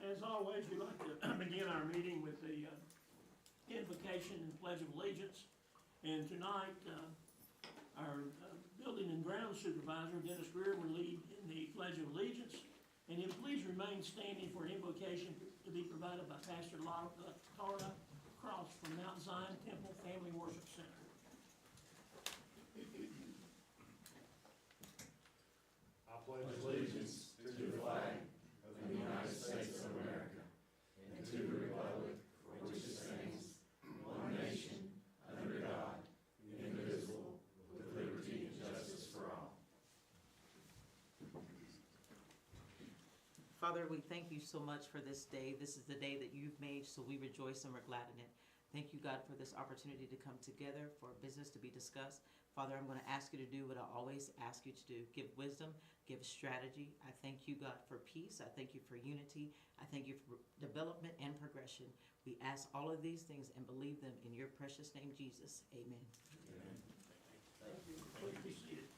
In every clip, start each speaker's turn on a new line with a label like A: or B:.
A: As always, we like to begin our meeting with the invocation and pledge of allegiance. And tonight, our building and grounds supervisor, Dennis Greer, will lead in the pledge of allegiance. And then please remain standing for an invocation to be provided by Pastor Tara Cross from Mount Zion Temple Family Worship Center.
B: I pledge allegiance to the flag of the United States of America and to the republic for which it stands, one nation, under God, indivisible, with liberty and justice for all.
C: Father, we thank you so much for this day. This is the day that you've made, so we rejoice and we're glad in it. Thank you, God, for this opportunity to come together for business to be discussed. Father, I'm going to ask you to do what I always ask you to do. Give wisdom, give strategy. I thank you, God, for peace. I thank you for unity. I thank you for development and progression. We ask all of these things and believe them in your precious name, Jesus. Amen.
B: Amen.
A: Thank you. Please be seated.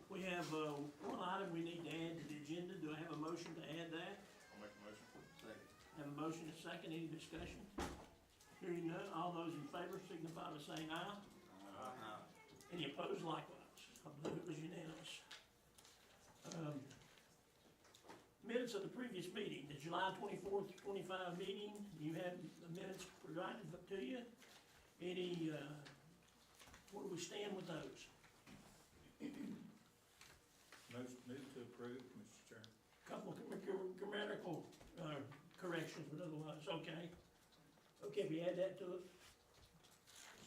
A: We have one item we need to add to the agenda. Do I have a motion to add that?
B: I'll make a motion. Second.
A: Have a motion and a second. Any discussion? Hearing none, all those in favor signify by saying aye.
B: Aye.
A: Any opposed likewise? I believe it was unanimous. Minutes of the previous meeting, the July 24th, 25 meeting, you had the minutes provided to you. Any, where do we stand with those?
D: Move to approve, Mr. Chairman.
A: Couple of grammatical corrections, but otherwise, okay. Okay, if you add that to it.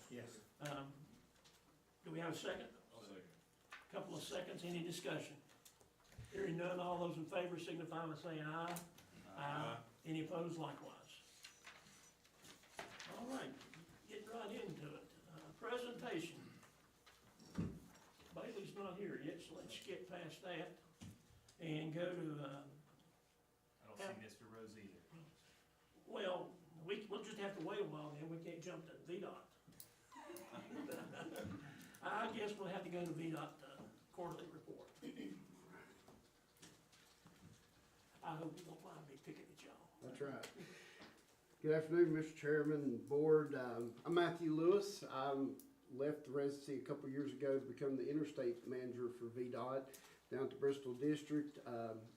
D: Yes.
A: Do we have a second?
B: I'll second.
A: Couple of seconds, any discussion? Hearing none, all those in favor signify by saying aye. Aye. Any opposed likewise? All right, getting right into it. Presentation. Bailey's not here yet, so let's skip past that and go to,
E: I don't see Mr. Rose either.
A: well, we'll just have to wait a while then, we can't jump to VDOT. I guess we'll have to go to VDOT quarterly report. I hope you don't mind me picking at y'all.
F: That's right. Good afternoon, Mr. Chairman and Board. I'm Matthew Lewis. I left the residency a couple years ago to become the interstate manager for VDOT down at the Bristol District.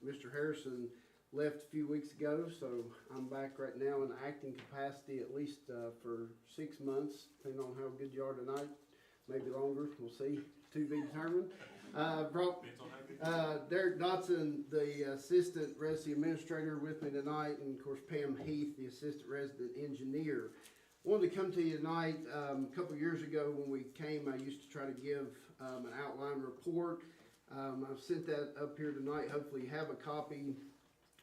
F: Mr. Harrison left a few weeks ago, so I'm back right now in acting capacity at least for 6 months, depending on how good you are tonight. Maybe longer, we'll see, to be determined. Brought Derek Dotson, the assistant residency administrator, with me tonight, and of course Pam Heath, the assistant resident engineer. Wanted to come to you tonight. A couple years ago when we came, I used to try to give an outline report. I've sent that up here tonight. Hopefully you have a copy.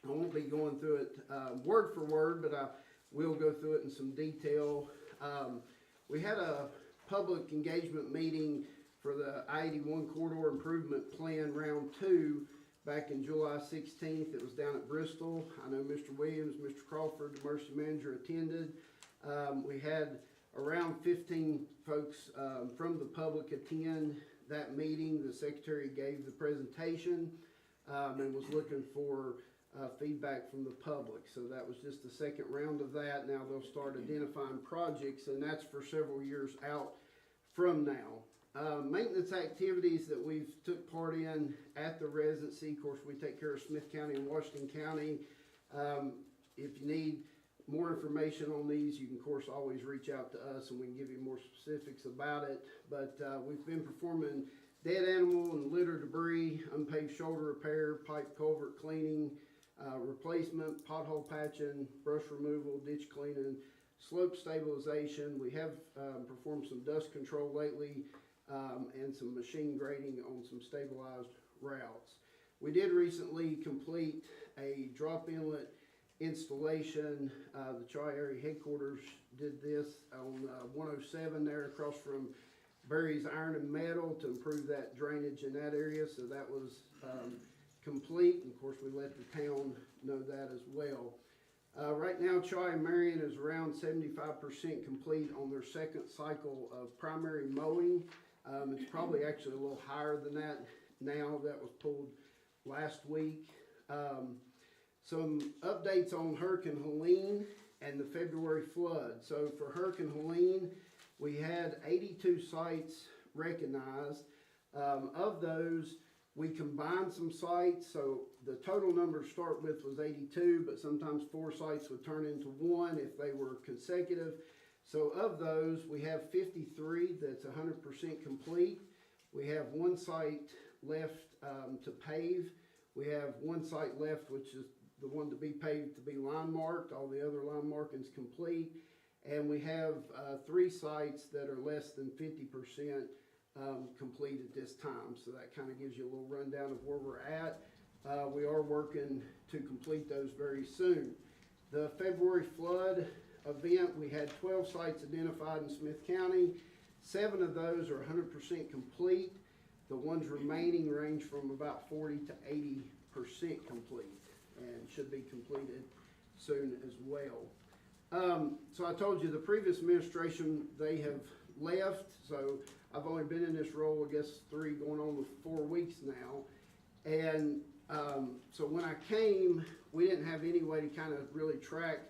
F: I won't be going through it word for word, but I will go through it in some detail. We had a public engagement meeting for the I-81 Corridor Improvement Plan Round 2 back in July 16th. It was down at Bristol. I know Mr. Williams, Mr. Crawford, the emergency manager, attended. We had around 15 folks from the public attend that meeting. The secretary gave the presentation and was looking for feedback from the public. So that was just the second round of that. Now they'll start identifying projects, and that's for several years out from now. Maintenance activities that we've took part in at the residency. Of course, we take care of Smyth County and Washington County. If you need more information on these, you can of course always reach out to us and we can give you more specifics about it. But we've been performing dead animal and litter debris, unpaved shoulder repair, pipe culvert cleaning, replacement, pothole patching, brush removal, ditch cleaning, slope stabilization. We have performed some dust control lately and some machine grading on some stabilized routes. We did recently complete a drop inlet installation. The Tri-Area headquarters did this on 107 there across from Barry's Iron and Metal to improve that drainage in that area. So that was complete, and of course we let the town know that as well. Right now, Tri-Marion is around 75% complete on their second cycle of primary mowing. It's probably actually a little higher than that now. That was pulled last week. Some updates on Hurricane Helene and the February flood. So for Hurricane Helene, we had 82 sites recognized. Of those, we combined some sites, so the total number to start with was 82, but sometimes 4 sites would turn into 1 if they were consecutive. So of those, we have 53 that's 100% complete. We have 1 site left to pave. We have 1 site left, which is the one to be paved to be line marked. All the other line markings complete. And we have 3 sites that are less than 50% complete at this time. So that kind of gives you a little rundown of where we're at. We are working to complete those very soon. The February flood event, we had 12 sites identified in Smyth County. 7 of those are 100% complete. The ones remaining range from about 40 to 80% complete and should be completed soon as well. So I told you the previous administration, they have left, so I've only been in this role, I guess 3 going on with 4 weeks now. And so when I came, we didn't have any way to kind of really track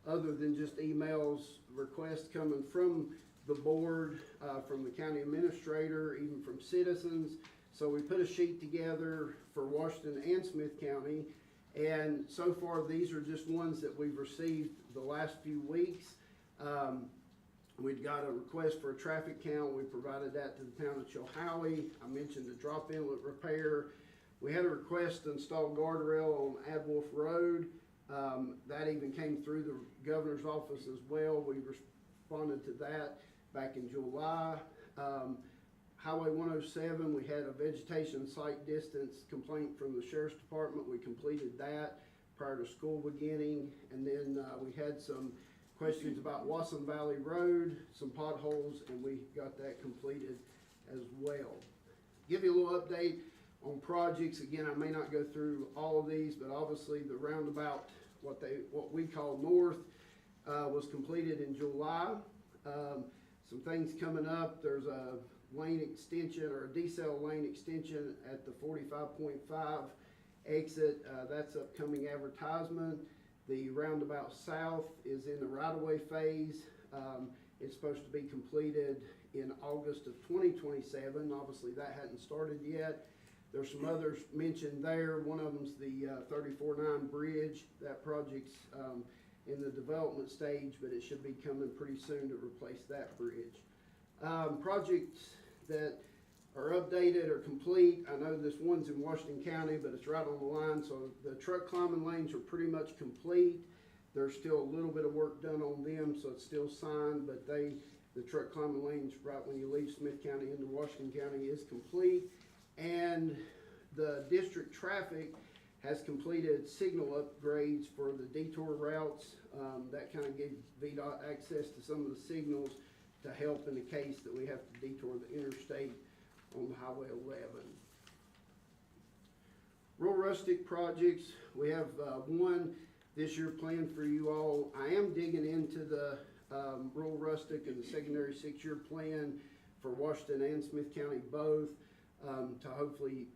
F: other than just emails, requests coming from the board, from the county administrator, even from citizens. So we put a sheet together for Washington and Smyth County. And so far, these are just ones that we've received the last few weeks. We'd got a request for a traffic count. We provided that to the town of Chilhowie. I mentioned the drop inlet repair. We had a request to install guardrail on Adwolf Road. That even came through the governor's office as well. We responded to that back in July. Highway 107, we had a vegetation site distance complaint from the sheriff's department. We completed that prior to school beginning. And then we had some questions about Wasson Valley Road, some potholes, and we got that completed as well. Give you a little update on projects. Again, I may not go through all of these, but obviously the roundabout, what we call North, was completed in July. Some things coming up. There's a lane extension or a decel lane extension at the 45.5 exit. That's upcoming advertisement. The roundabout south is in the right-of-way phase. It's supposed to be completed in August of 2027. Obviously that hadn't started yet. There's some others mentioned there. One of them's the 34-9 bridge. That project's in the development stage, but it should be coming pretty soon to replace that bridge. Projects that are updated or complete. I know this one's in Washington County, but it's right on the line. So the truck climbing lanes are pretty much complete. There's still a little bit of work done on them, so it's still signed, but the truck climbing lanes right when you leave Smyth County into Washington County is complete. And the district traffic has completed signal upgrades for the detour routes. That kind of gave VDOT access to some of the signals to help in the case that we have to detour the interstate on Highway 11. Rural rustic projects, we have one this year planned for you all. I am digging into the rural rustic and the secondary 6-year plan for Washington and Smyth County both, to hopefully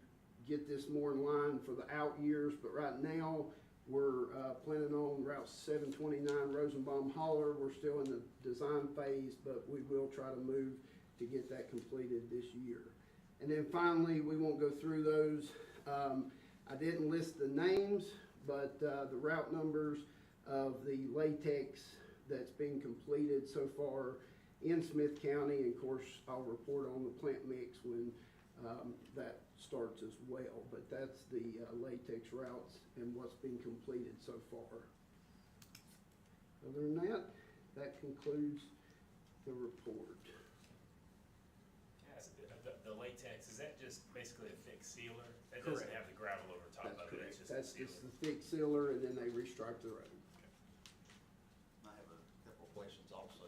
F: get this more in line for the out years. But right now, we're planning on Route 729 Rosenbaum Holler. We're still in the design phase, but we will try to move to get that completed this year. And then finally, we won't go through those. I didn't list the names, but the route numbers of the latex that's been completed so far in Smyth County. And of course, I'll report on the plant mix when that starts as well. But that's the latex routes and what's been completed so far. Other than that, that concludes the report.
E: Yes, the latex, is that just basically a thick sealer? That
F: Correct.
E: doesn't have the gravel over top
F: That's
E: of it,
F: correct.
E: it's just
F: That's
E: a
F: just
E: sealer?
F: the thick sealer, and then they restripe the road.
B: I have a couple of questions also.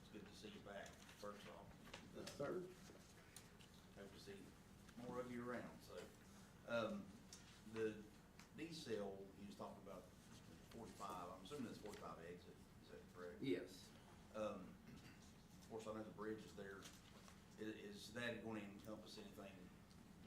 B: It's good to see you back, first off.
F: Yes, sir.
B: Hope to see more of you around, so. The decel, you was talking about 45, I'm assuming it's 45 exit, is that correct?
F: Yes.
B: Of course, I know the bridge is there. Is that going to encompass anything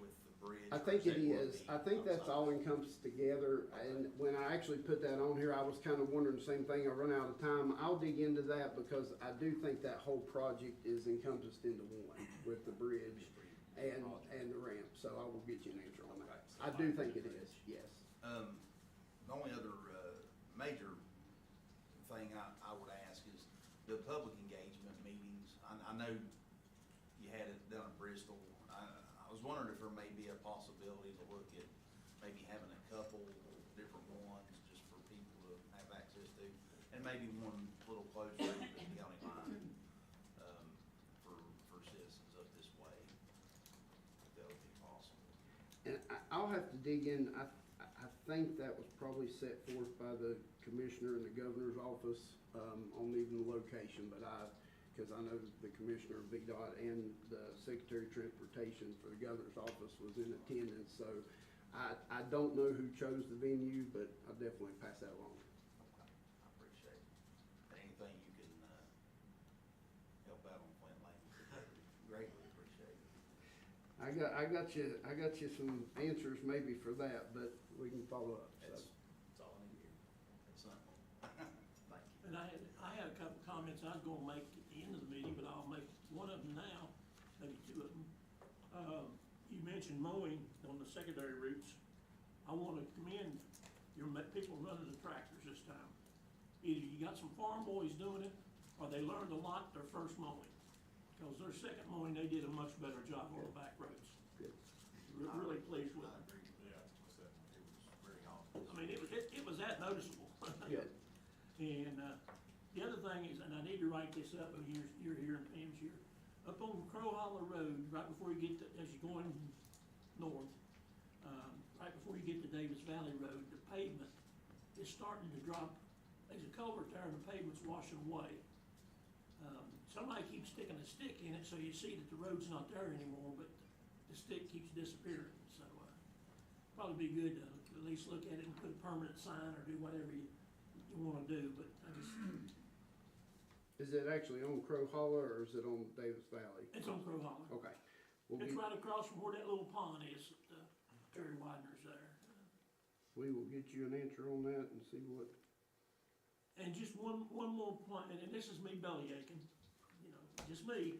B: with the bridge?
F: I
B: or
F: think
B: that
F: it
B: gonna
F: is.
B: be
F: I think that's
B: outside?
F: all encompassed together, and when I actually put that on here, I was kind of wondering the same thing. I run out of time. I'll dig into that because I do think that whole project is encompassed into one with the bridge and the ramp, so I will get you an answer on that. I do think it is, yes.
B: The only other, major thing I would ask is the public engagement meetings. I know you had it down in Bristol. I was wondering if there may be a possibility to look at maybe having a couple different ones just for people to have access to, and maybe one a little closer to the county line, for citizens up this way, if that would be possible.
F: And I'll have to dig in. I think that was probably set forth by the commissioner in the governor's office, on even the location, but because I know the commissioner of VDOT and the secretary of transportation for the governor's office was in attendance, so I don't know who chose the venue, but I'll definitely pass that along.
B: Okay, I appreciate it. Anything you can, help out on Flint Lane, greatly appreciate it.
F: I got you some answers maybe for that, but we can follow up, so.
B: That's all I need to hear. That's simple. Thank you.
A: And I had a couple comments I was gonna make at the end of the meeting, but I'll make one of them now, maybe two of them. You mentioned mowing on the secondary routes. I wanna commend your people running the tractors this time. Either you got some farm boys doing it, or they learned a lot their first mowing. Cause their second mowing, they did a much better job on the back roads.
F: Good.
A: Really pleased with
B: I
A: it.
B: agree. Yeah, it was very awesome.
A: I mean, it was that noticeable.
F: Good.
A: And, the other thing is, and I need to write this up, and you're here and Pam's here, up on Crow Hollow Road, right before you get to, as you're going north, right before you get to Davis Valley Road, the pavement is starting to drop. There's a culvert there and the pavement's washing away. Somebody keeps sticking a stick in it, so you see that the road's not there anymore, but the stick keeps disappearing, so, probably be good to at least look at it and put a permanent sign or do whatever you wanna do, but I just,
F: Is it actually on Crow Hollow or is it on Davis Valley?
A: it's on Crow Hollow.
F: Okay. We'll
A: It's
F: get,
A: right across from where that little pond is, the Jerry Widener's there.
F: we will get you an answer on that and see what,
A: And just one more point, and this is me belly aching, you know, just me.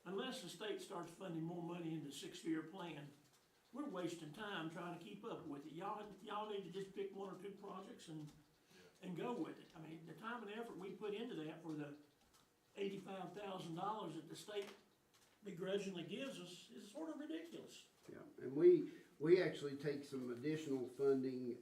A: Unless the state starts funding more money in the 6-year plan, we're wasting time trying to keep up with it. Y'all need to just pick one or two projects and go with it. I mean, the time and effort we put into that for the $85,000 that the state begrudgingly gives us is sort of ridiculous.
F: yeah. And we actually take some additional funding,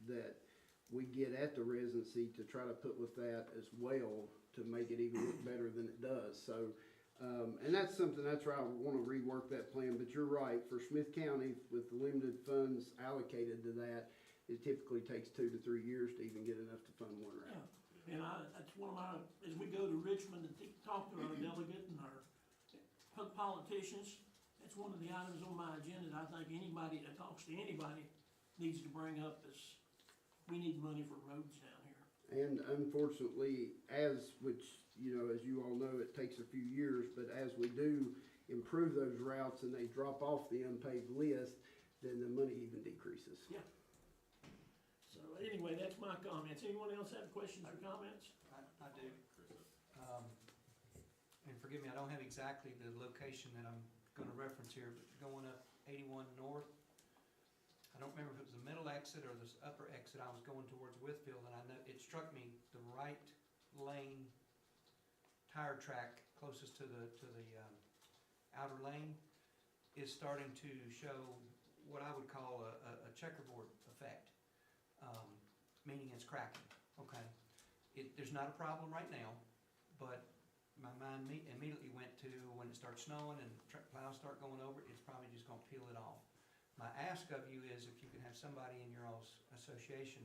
F: that we get at the residency to try to put with that as well to make it even look better than it does. So, and that's something, that's where I want to rework that plan, but you're right, for Smyth County, with the limited funds allocated to that, it typically takes 2 to 3 years to even get enough to fund one route.
A: Yeah, and that's one of my, as we go to Richmond and talk to our delegate and our politicians, that's one of the items on my agenda that I think anybody that talks to anybody needs to bring up is, we need money for roads down here.
F: And unfortunately, which, you know, as you all know, it takes a few years, but as we do improve those routes and they drop off the unpaved list, then the money even decreases.
A: Yeah. So anyway, that's my comments. Anyone else have questions or comments?
G: I do. And forgive me, I don't have exactly the location that I'm gonna reference here, but going up 81 north, I don't remember if it was the middle exit or the upper exit, I was going towards Withfield, and I know, it struck me, the right lane tire track closest to the outer lane is starting to show what I would call a checkerboard effect, meaning it's cracking, okay? There's not a problem right now, but my mind immediately went to when it starts snowing and plows start going over it, it's probably just gonna peel it off. My ask of you is if you can have somebody in your all's association,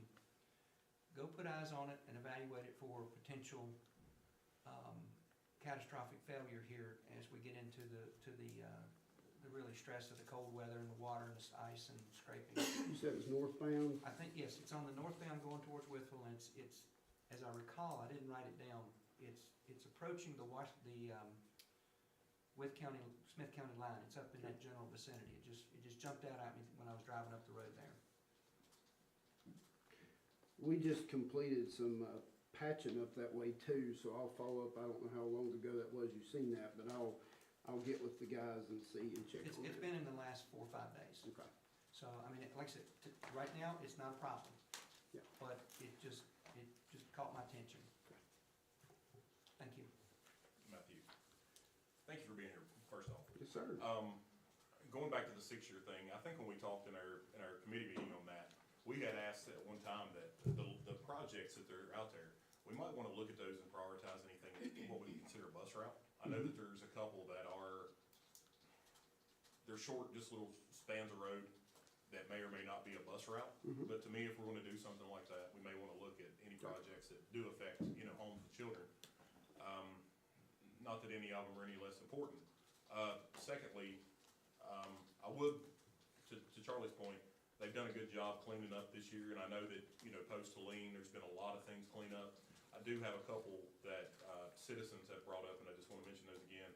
G: go put eyes on it and evaluate it for potential catastrophic failure here as we get into the really stress of the cold weather and the water and the ice and scraping.
F: You said it was northbound?
G: I think, yes, it's on the northbound going towards Withfield, and it's, as I recall, I didn't write it down, it's it's approaching the Smyth County line. It's up in that general vicinity. It just jumped out at me when I was driving up the road there.
F: We just completed some patching up that way too, so I'll follow up. I don't know how long ago that was you've seen that, but I'll get with the guys and see and check on it.
G: It's been in the last 4 or 5 days.
F: Okay.
G: So, I mean, like I said, right now, it's not a problem.
F: Yeah.
G: But it just caught my attention. Thank you.
B: Matthew, thank you for being here, first off.
F: Yes, sir.
B: Going back to the 6-year thing, I think when we talked in our committee meeting on that, we had asked at one time that the projects that are out there, we might wanna look at those and prioritize anything what we consider a bus route. I know that there's a couple that they're short, just little spans of road that may or may not be a bus route.
F: Mhm.
B: But to me, if we're gonna do something like that, we may wanna look at any projects that do affect, homes and children. Not that any of them are any less important. Secondly, I would, to Charlie's point, they've done a good job cleaning up this year, and I know that, post-Helene, there's been a lot of things cleaned up. I do have a couple that, citizens have brought up, and I just wanna mention those again.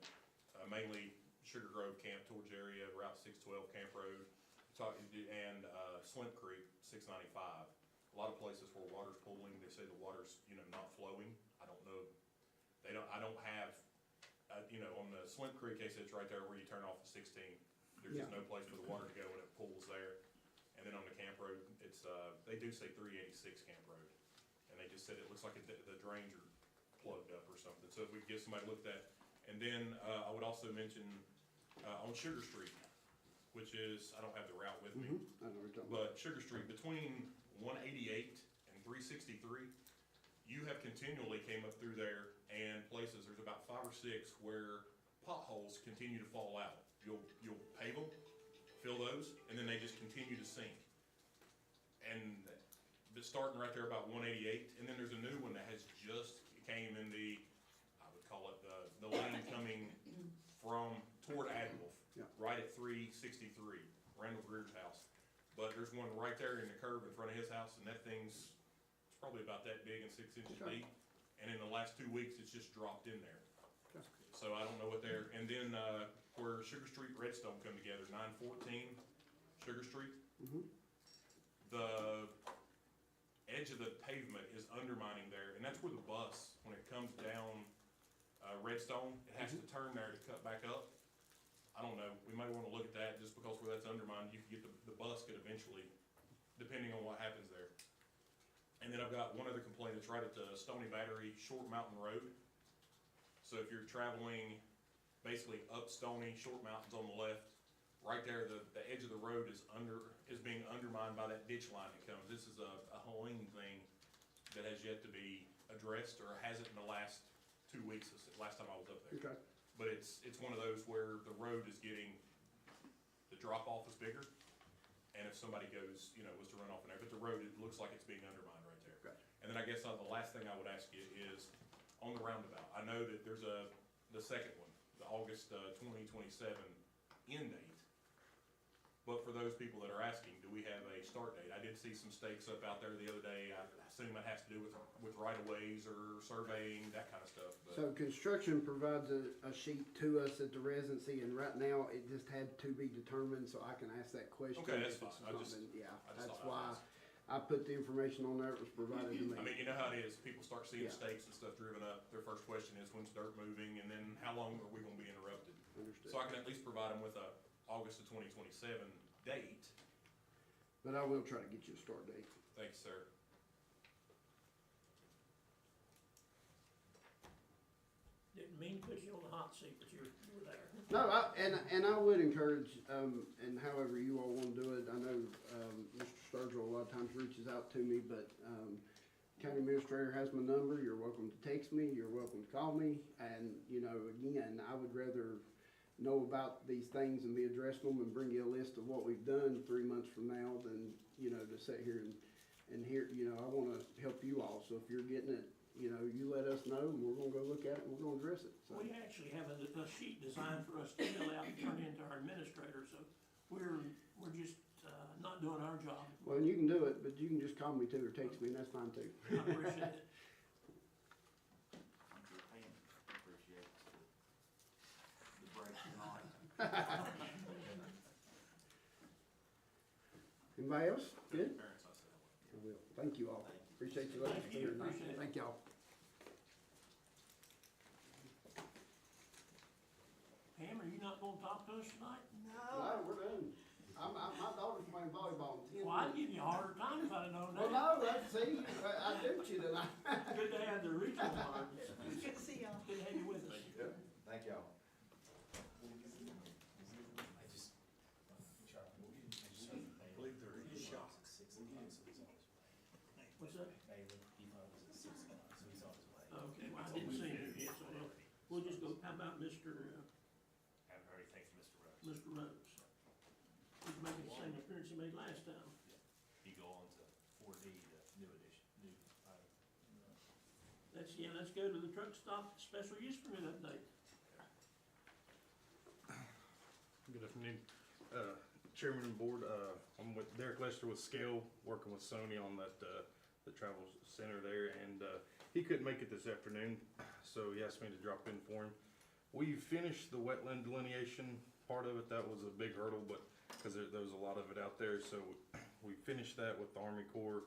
B: Mainly Sugar Grove Camp Torch area, Route 612 Camp Road, and, Smyth Creek, 695. A lot of places where water's pooling, they say the water's, not flowing. I don't know, I don't have, on the Smyth Creek case, it's right there where you turn off the 16. There's just no place for the water to go, and it pools there. And then on the Camp Road, it's, they do say 386 Camp Road. And they just said it looks like the drains are plugged up or something. So if we could get somebody to look at that. And then, I would also mention, on Sugar Street, which is, I don't have the route with me,
F: I know what you're talking about.
B: but Sugar Street, between 188 and 363, you have continually came up through there, and places, there's about 5 or 6 where potholes continue to fall out. You'll pave them, fill those, and then they just continue to sink. And it's starting right there about 188, and then there's a new one that has just came in I would call it the lane coming toward Adwolf, right at 363, Randall Greer's house. But there's one right there in the curve in front of his house, and that it's probably about that big and 6 inches
F: Okay.
B: deep. And in the last 2 weeks, it's just dropped in there.
F: Okay.
B: So I don't know what and then, where Sugar Street, Redstone come together, 914 Sugar Street. The edge of the pavement is undermining there, and that's where the bus, when it comes down, Redstone, it has to turn there to cut back up. I don't know, we might wanna look at that, just because where that's undermined, you could get the bus could eventually, depending on what happens there. And then I've got one other complaint, it's right at the Stony Battery Short Mountain Road. So if you're traveling basically up Stony, Short Mountain's on the left, right there, the edge of the road is being undermined by that ditch line that comes. This is a Helene thing that has yet to be addressed, or hasn't in the last 2 weeks, last time I was up there.
F: Okay.
B: But it's one of those where the road is the drop off is bigger, and if somebody was to run off in there, but the road, it looks like it's being undermined right there.
F: Okay.
B: And then I guess the last thing I would ask you is, on the roundabout, I know that there's the second one, the August 2027 end date. But for those people that are asking, do we have a start date? I did see some stakes up out there the other day. I assume it has to do with right-of-ways or surveying, that kind of stuff. But
F: So construction provides a sheet to us at the residency, and right now, it just had to be determined, so I can ask that question.
B: Okay, that's
F: if it's
B: fine.
F: not been- Yeah,
B: I just
F: that's
B: thought
F: why
B: I'd ask.
F: I put the information on there, it was provided to me.
B: I mean, you know how it is. People start seeing
F: Yeah.
B: stakes and stuff driven up. Their first question is, when's dirt moving? And then how long are we gonna be interrupted?
F: Understood.
B: So I can at least provide them with a August of 2027 date.
F: But I will try to get you a start date.
B: Thanks, sir.
A: Didn't mean to put you on the hot seat, but you were there.
F: No, and I would encourage, and however you all wanna do it, I know, Mr. Sturgill a lot of times reaches out to me, but, county administrator has my number, you're welcome to text me, you're welcome to call me, and, again, I would rather know about these things and be addressing them and bring you a list of what we've done 3 months from now than, to sit here and hear, I wanna help you all, so if you're getting it, you let us know, and we're gonna go look at it, and we're gonna address it, so.
A: We actually have a sheet designed for us to fill out and turn into our administrator, so we're just, not doing our job.
F: Well, you can do it, but you can just call me too, or text me, and that's fine too.
A: I appreciate it.
F: Anybody else? Good?
B: Parents, I said hello.
F: I will. Thank you all. Appreciate you letting us
A: Thank you.
F: here tonight.
A: Appreciate it.
F: Thank y'all.
A: Pam, are you not gonna talk to us tonight?
F: No, we're done. My daughter's playing volleyball in 10
A: Well, I'd
F: minutes.
A: give you a harder time if I'd known
F: Well,
A: that.
F: no, that's, see, I duped you tonight.
A: Good to have the regional ones.
H: Good to see y'all.
A: Good to have you with us.
B: Thank y'all.
E: I just, Charlie, I just heard that
D: I believe they're in shock.
E: 6 o'clock, so he's on his way.
A: What's that?
E: Bailey, he thought it was at 6 o'clock, so he's on his way.
A: Okay, well, I didn't see him yet, so we'll just go, how about Mr.
E: Haven't heard anything from Mr. Rhodes.
A: Mr. Rhodes? He's making the same appearance he made last time.
E: He go on to 4D, the new edition, new item.
A: Let's go to the truck stop special use permit update.
I: Good afternoon, Chairman and Board. I'm with Derek Lester with Scale, working with Sony on that, the travel center there, and he couldn't make it this afternoon, so he asked me to drop in for him. We finished the wetland delineation part of it. That was a big hurdle, but because there was a lot of it out there, so we finished that with the Army Corps,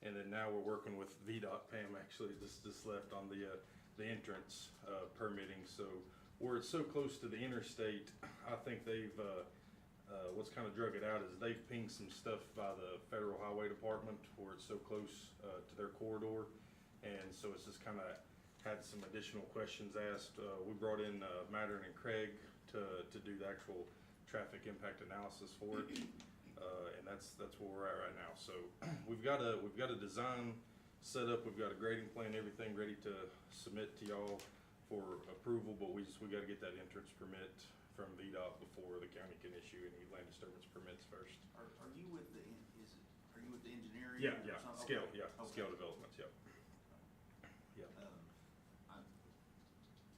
I: and then now we're working with VDOT. Pam actually just left on the entrance permitting. So where it's so close to the interstate, I think they've what's kind of drug it out is they've pinged some stuff by the Federal Highway Department where it's so close to their corridor, and so it's just kind of had some additional questions asked. We brought in Mattern and Craig to do the actual traffic impact analysis for it, and that's where we're at right now. So we've got a design set up, we've got a grading plan, everything ready to submit to y'all for approval, but we got to get that entrance permit from VDOT before the county can issue any land disturbance permits first.
B: Are you with the, are you with the engineering?
I: Yeah,
B: or
I: yeah,
B: something?
I: scale,
B: Okay.
I: yeah,
B: Okay.
I: scale developments, yeah.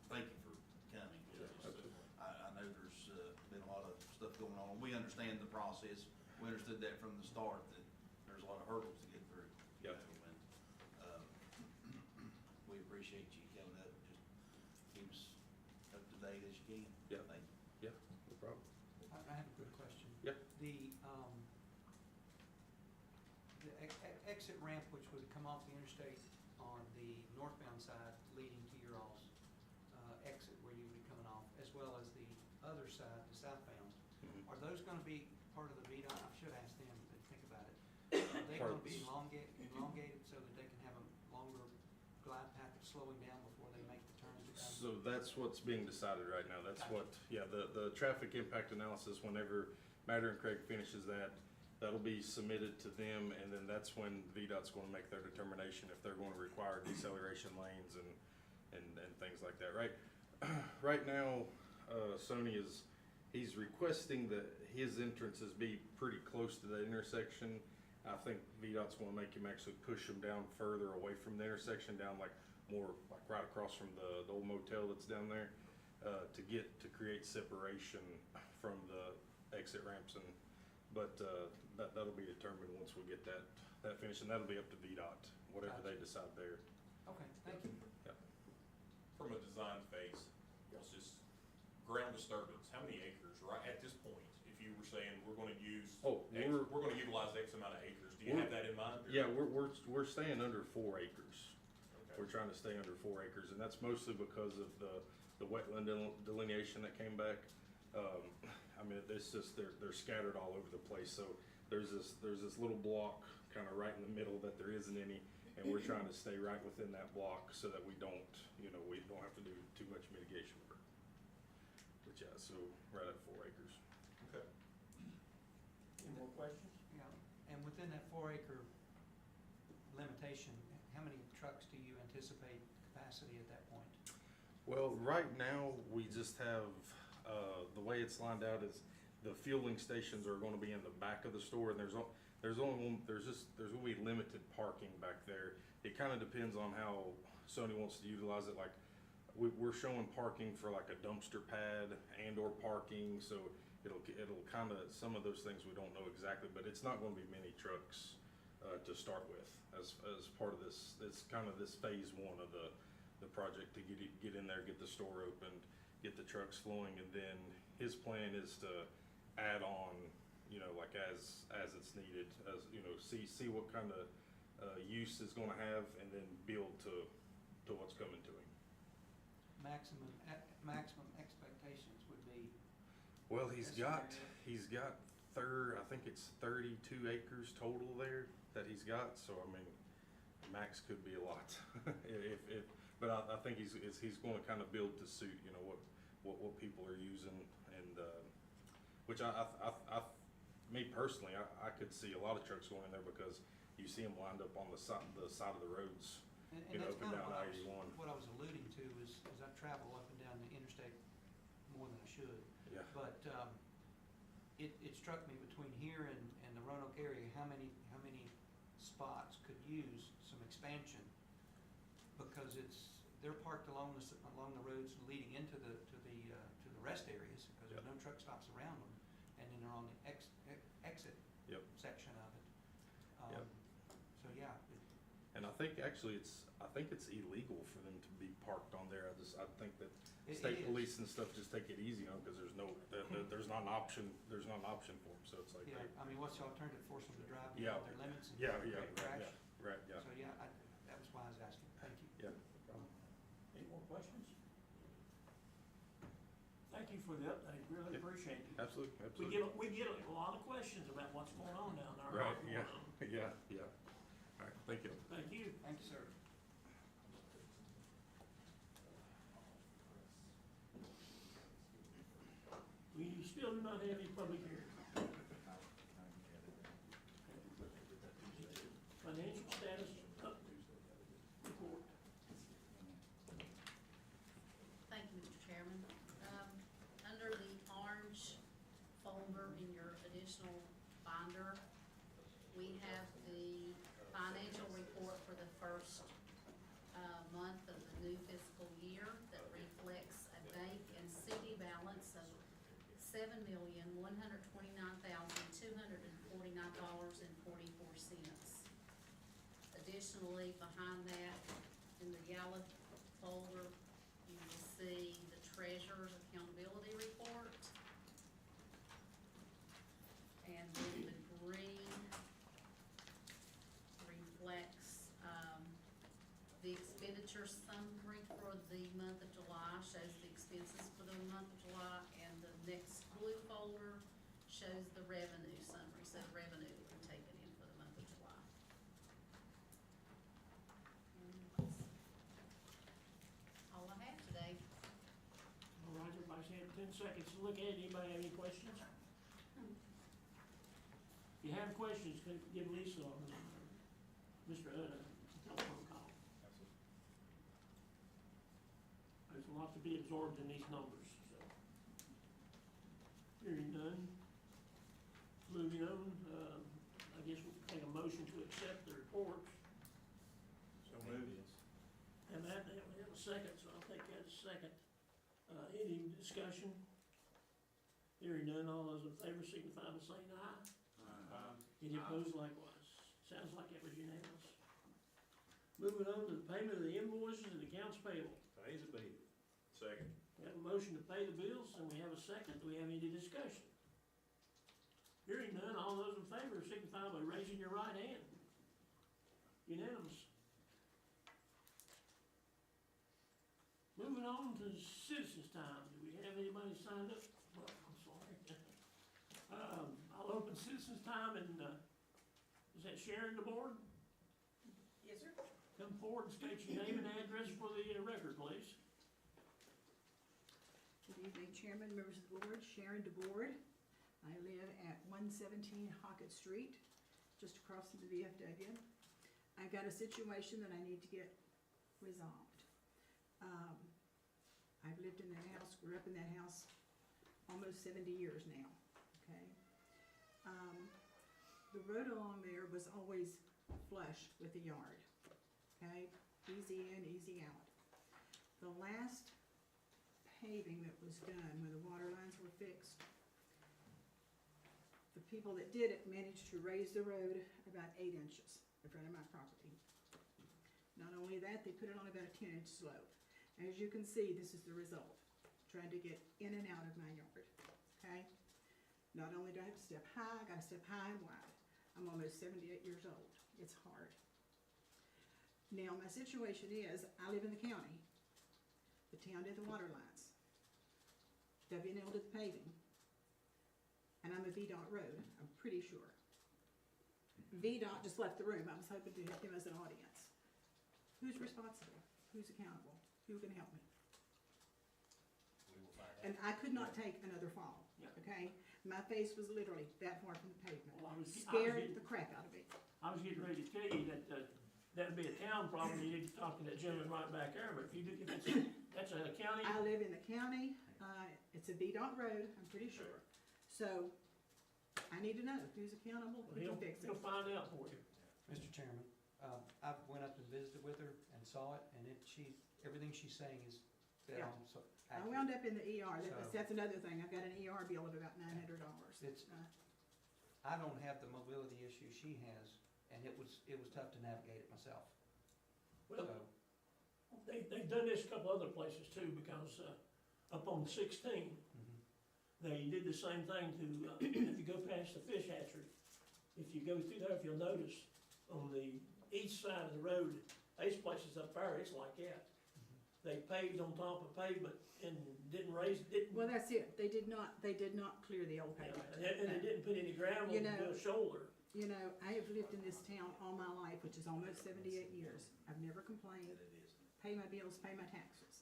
B: Thank you for coming.
I: Absolutely.
B: I know there's been a lot of stuff going on. We understand the process. We understood that from the start, that there's a lot of hurdles to get through. you
I: Yeah.
B: know, and, we appreciate you coming up, just keep us up to date as you can.
I: Yeah.
B: Thank you.
I: No problem.
G: I have a good question.
I: Yeah.
G: The exit ramp, which would come off the interstate on the northbound side leading to your all's exit where you would be coming off, as well as the other side, the southbound,
I: Mhm.
G: are those gonna be part of the VDOT? I should ask them to think about it. Are they
I: Part
G: gonna
I: of
G: be
I: this.
G: elongated so that they can have a longer glide path of slowing down before they make the turns to come?
I: So that's what's being decided right now. That's what, yeah, the traffic impact analysis, whenever Matter and Craig finishes that, that'll be submitted to them, and then that's when VDOT's gonna make their determination if they're gonna require deceleration lanes and things like that, right? Right now, Sony he's requesting that his entrances be pretty close to the intersection. I think VDOT's gonna make him actually push him down further away from the intersection, down like more, like right across from the old motel that's down there, to create separation from the exit ramps but that'll be determined once we get that finished, and that'll be up to VDOT, whatever they decide there.
G: Okay, thank you.
J: From a design phase, it's just ground disturbance, how many acres, right, at this point? If you were saying, we're gonna use,
I: Oh,
J: we're gonna utilize X amount of acres, do you have that in mind? or-
I: Yeah, we're staying under 4 acres.
J: Okay.
I: We're trying to stay under 4 acres, and that's mostly because of the wetland delineation that came back. I mean, it's just, they're scattered all over the place, so there's this little block kind of right in the middle that there isn't any, and we're trying to stay right within that block so that we don't have to do too much mitigation work. But yeah, so right at 4 acres.
J: Okay.
A: Any more questions?
G: Yeah, and within that 4 acre limitation, how many trucks do you anticipate capacity at that point?
I: Well, right now, we just have, the way it's lined out is the fueling stations are gonna be in the back of the store, and there's gonna be limited parking back there. It kinda depends on how Sony wants to utilize it, like, we're showing parking for like a dumpster pad and or parking, so it'll kinda, some of those things we don't know exactly, but it's not gonna be many trucks, to start with, as part of this. It's kind of this phase 1 of the project to get in there, get the store opened, get the trucks flowing, and then his plan is to add on, you know, like as it's needed, as, you know, see what kind of, use it's gonna have, and then build to what's coming to him.
G: Maximum expectations would be,
I: Well,
G: Yes, sir.
I: he's got I think it's 32 acres total there that he's got, so I mean, max could be a lot. But I think he's gonna kind of build to suit, you know, what people are using, and, which me personally, I could see a lot of trucks going in there, because you see them lined up on the side of the roads,
G: and
I: you know,
G: that's
I: up and
G: kind of
I: down
G: what
I: I-81.
G: what I was alluding to is I travel up and down the interstate more than I should.
I: Yeah.
G: But, it struck me between here and the Roanoke area, how many spots could use some expansion, because they're parked along the roads leading into the rest areas, because there's
I: Yep.
G: no truck stops around them, and then they're on the exit
I: Yep.
G: section of it.
I: Yep.
G: So, yeah,
I: And I think actually I think it's illegal for them to be parked on there. I think that
G: It
I: state
G: is.
I: police and stuff just take it easy, you know, because there's not an option for them, so it's like.
G: yeah, I mean, what's the alternative? Force them to drive
I: Yeah.
G: beyond their limits and
I: Yeah,
G: create crash?
I: right, yeah.
G: So, yeah, that was why I was asking. Thank you.
I: Yeah, no problem.
A: Any more questions? Thank you for the update, really
I: Yep.
A: appreciate it.
I: Absolutely,
A: We
I: absolutely.
A: get a lot of questions about what's going on down there.
I: Right, yeah, yeah. All right, thank you.
A: Thank you.
G: Thank you, sir.
A: We still do not have any public hearing. Financial status report.
H: Thank you, Mr. Chairman. Under the orange folder in your additional binder, we have the financial report for the first month of the new fiscal year that reflects a bank and CD balance of $7,129,249.44. Additionally, behind that, in the yellow folder, you will see the treasurer's accountability report. And then the green reflects, the expenditure summary for the month of July, shows the expenses for the month of July, and the next blue folder shows the revenue summary, so the revenue that we've taken in for the month of July. And that's all I have today.
A: All right, everybody's had 10 seconds to look at it. Anybody have any questions? If you have questions, give Lisa or Mr. a telephone call. There's a lot to be absorbed in these numbers, so. Hearing none. Moving on, I guess we'll take a motion to accept the reports.
D: So moved.
A: And that, we have a second, so I'll take that as a second. Any discussion? Hearing none, all those in favor signify by saying aye. Any opposed likewise? Sounds like it was unanimous. Moving on to the payment of the invoices and accounts payable.
D: Pays a bill.
J: Second.
A: We have a motion to pay the bills, and we have a second. Do we have any discussion? Hearing none, all those in favor signify by raising your right hand. Unanimous. Moving on to citizens' time. Do we have anybody signed up? Well, I'm sorry. I'll open citizens' time, and, is that Sharon DeBoard?
C: Yes, sir.
A: Come forward and state your name and address for the record, please.
K: Good evening, Chairman, members of the board. Sharon DeBoard. I live at 117 Hockett Street, just across from the VFW. I've got a situation that I need to get resolved. I've lived in that house, grew up in that house almost 70 years now, okay? The road along there was always flush with the yard, okay? Easy in, easy out. The last paving that was done, when the water lines were fixed, the people that did it managed to raise the road about 8 inches in front of my property. Not only that, they put it on about a 10-inch slope. As you can see, this is the result. trying to get in and out of my yard, okay? Not only do I have to step high, I gotta step high and wide. I'm almost 78 years old. It's hard. Now, my situation is, I live in the county. The town did the water lines. W&L did the paving. And I'm a VDOT road, I'm pretty sure. VDOT just left the room. I was hoping to have him as an audience. Who's responsible? Who's accountable? Who can help me?
E: We will find out.
K: And I could not take another fall,
A: Yeah.
K: okay? My face was literally that far from the pavement.
A: Well, I was
K: Scared
A: getting-
K: the crap out of me.
A: I was getting ready to tell you that, that'd be a town problem, you need to talk to that gentleman right back there, but if you do, that's a county.
K: I live in the county, it's a VDOT road, I'm pretty sure. So, I need to know who's accountable, who can fix it.
A: He'll find out for you.
G: Mr. Chairman, I went up and visited with her and saw it, and everything she's saying is dead
K: Yeah.
G: on, so
K: I
G: accurate.
K: wound up in the ER,
G: So-
K: that's another thing, I've got an ER bill of about $900.
G: It's- I don't have the mobility issue she has, and it was tough to navigate it myself.
A: Well,
G: So,
A: they've done this a couple other places too, because, up on 16, they did the same thing to, if you go past the fish hatchery, if you go through there, if you'll notice, on the east side of the road, these places up there, it's like that. They paved on top of pavement and didn't
K: Well, that's it, they did not clear the old pavement.
A: and they didn't put any gravel
K: You
A: to
K: know-
A: do a shoulder.
K: You know, I have lived in this town all my life, which is almost 78 years. I've never complained, pay my bills, pay my taxes.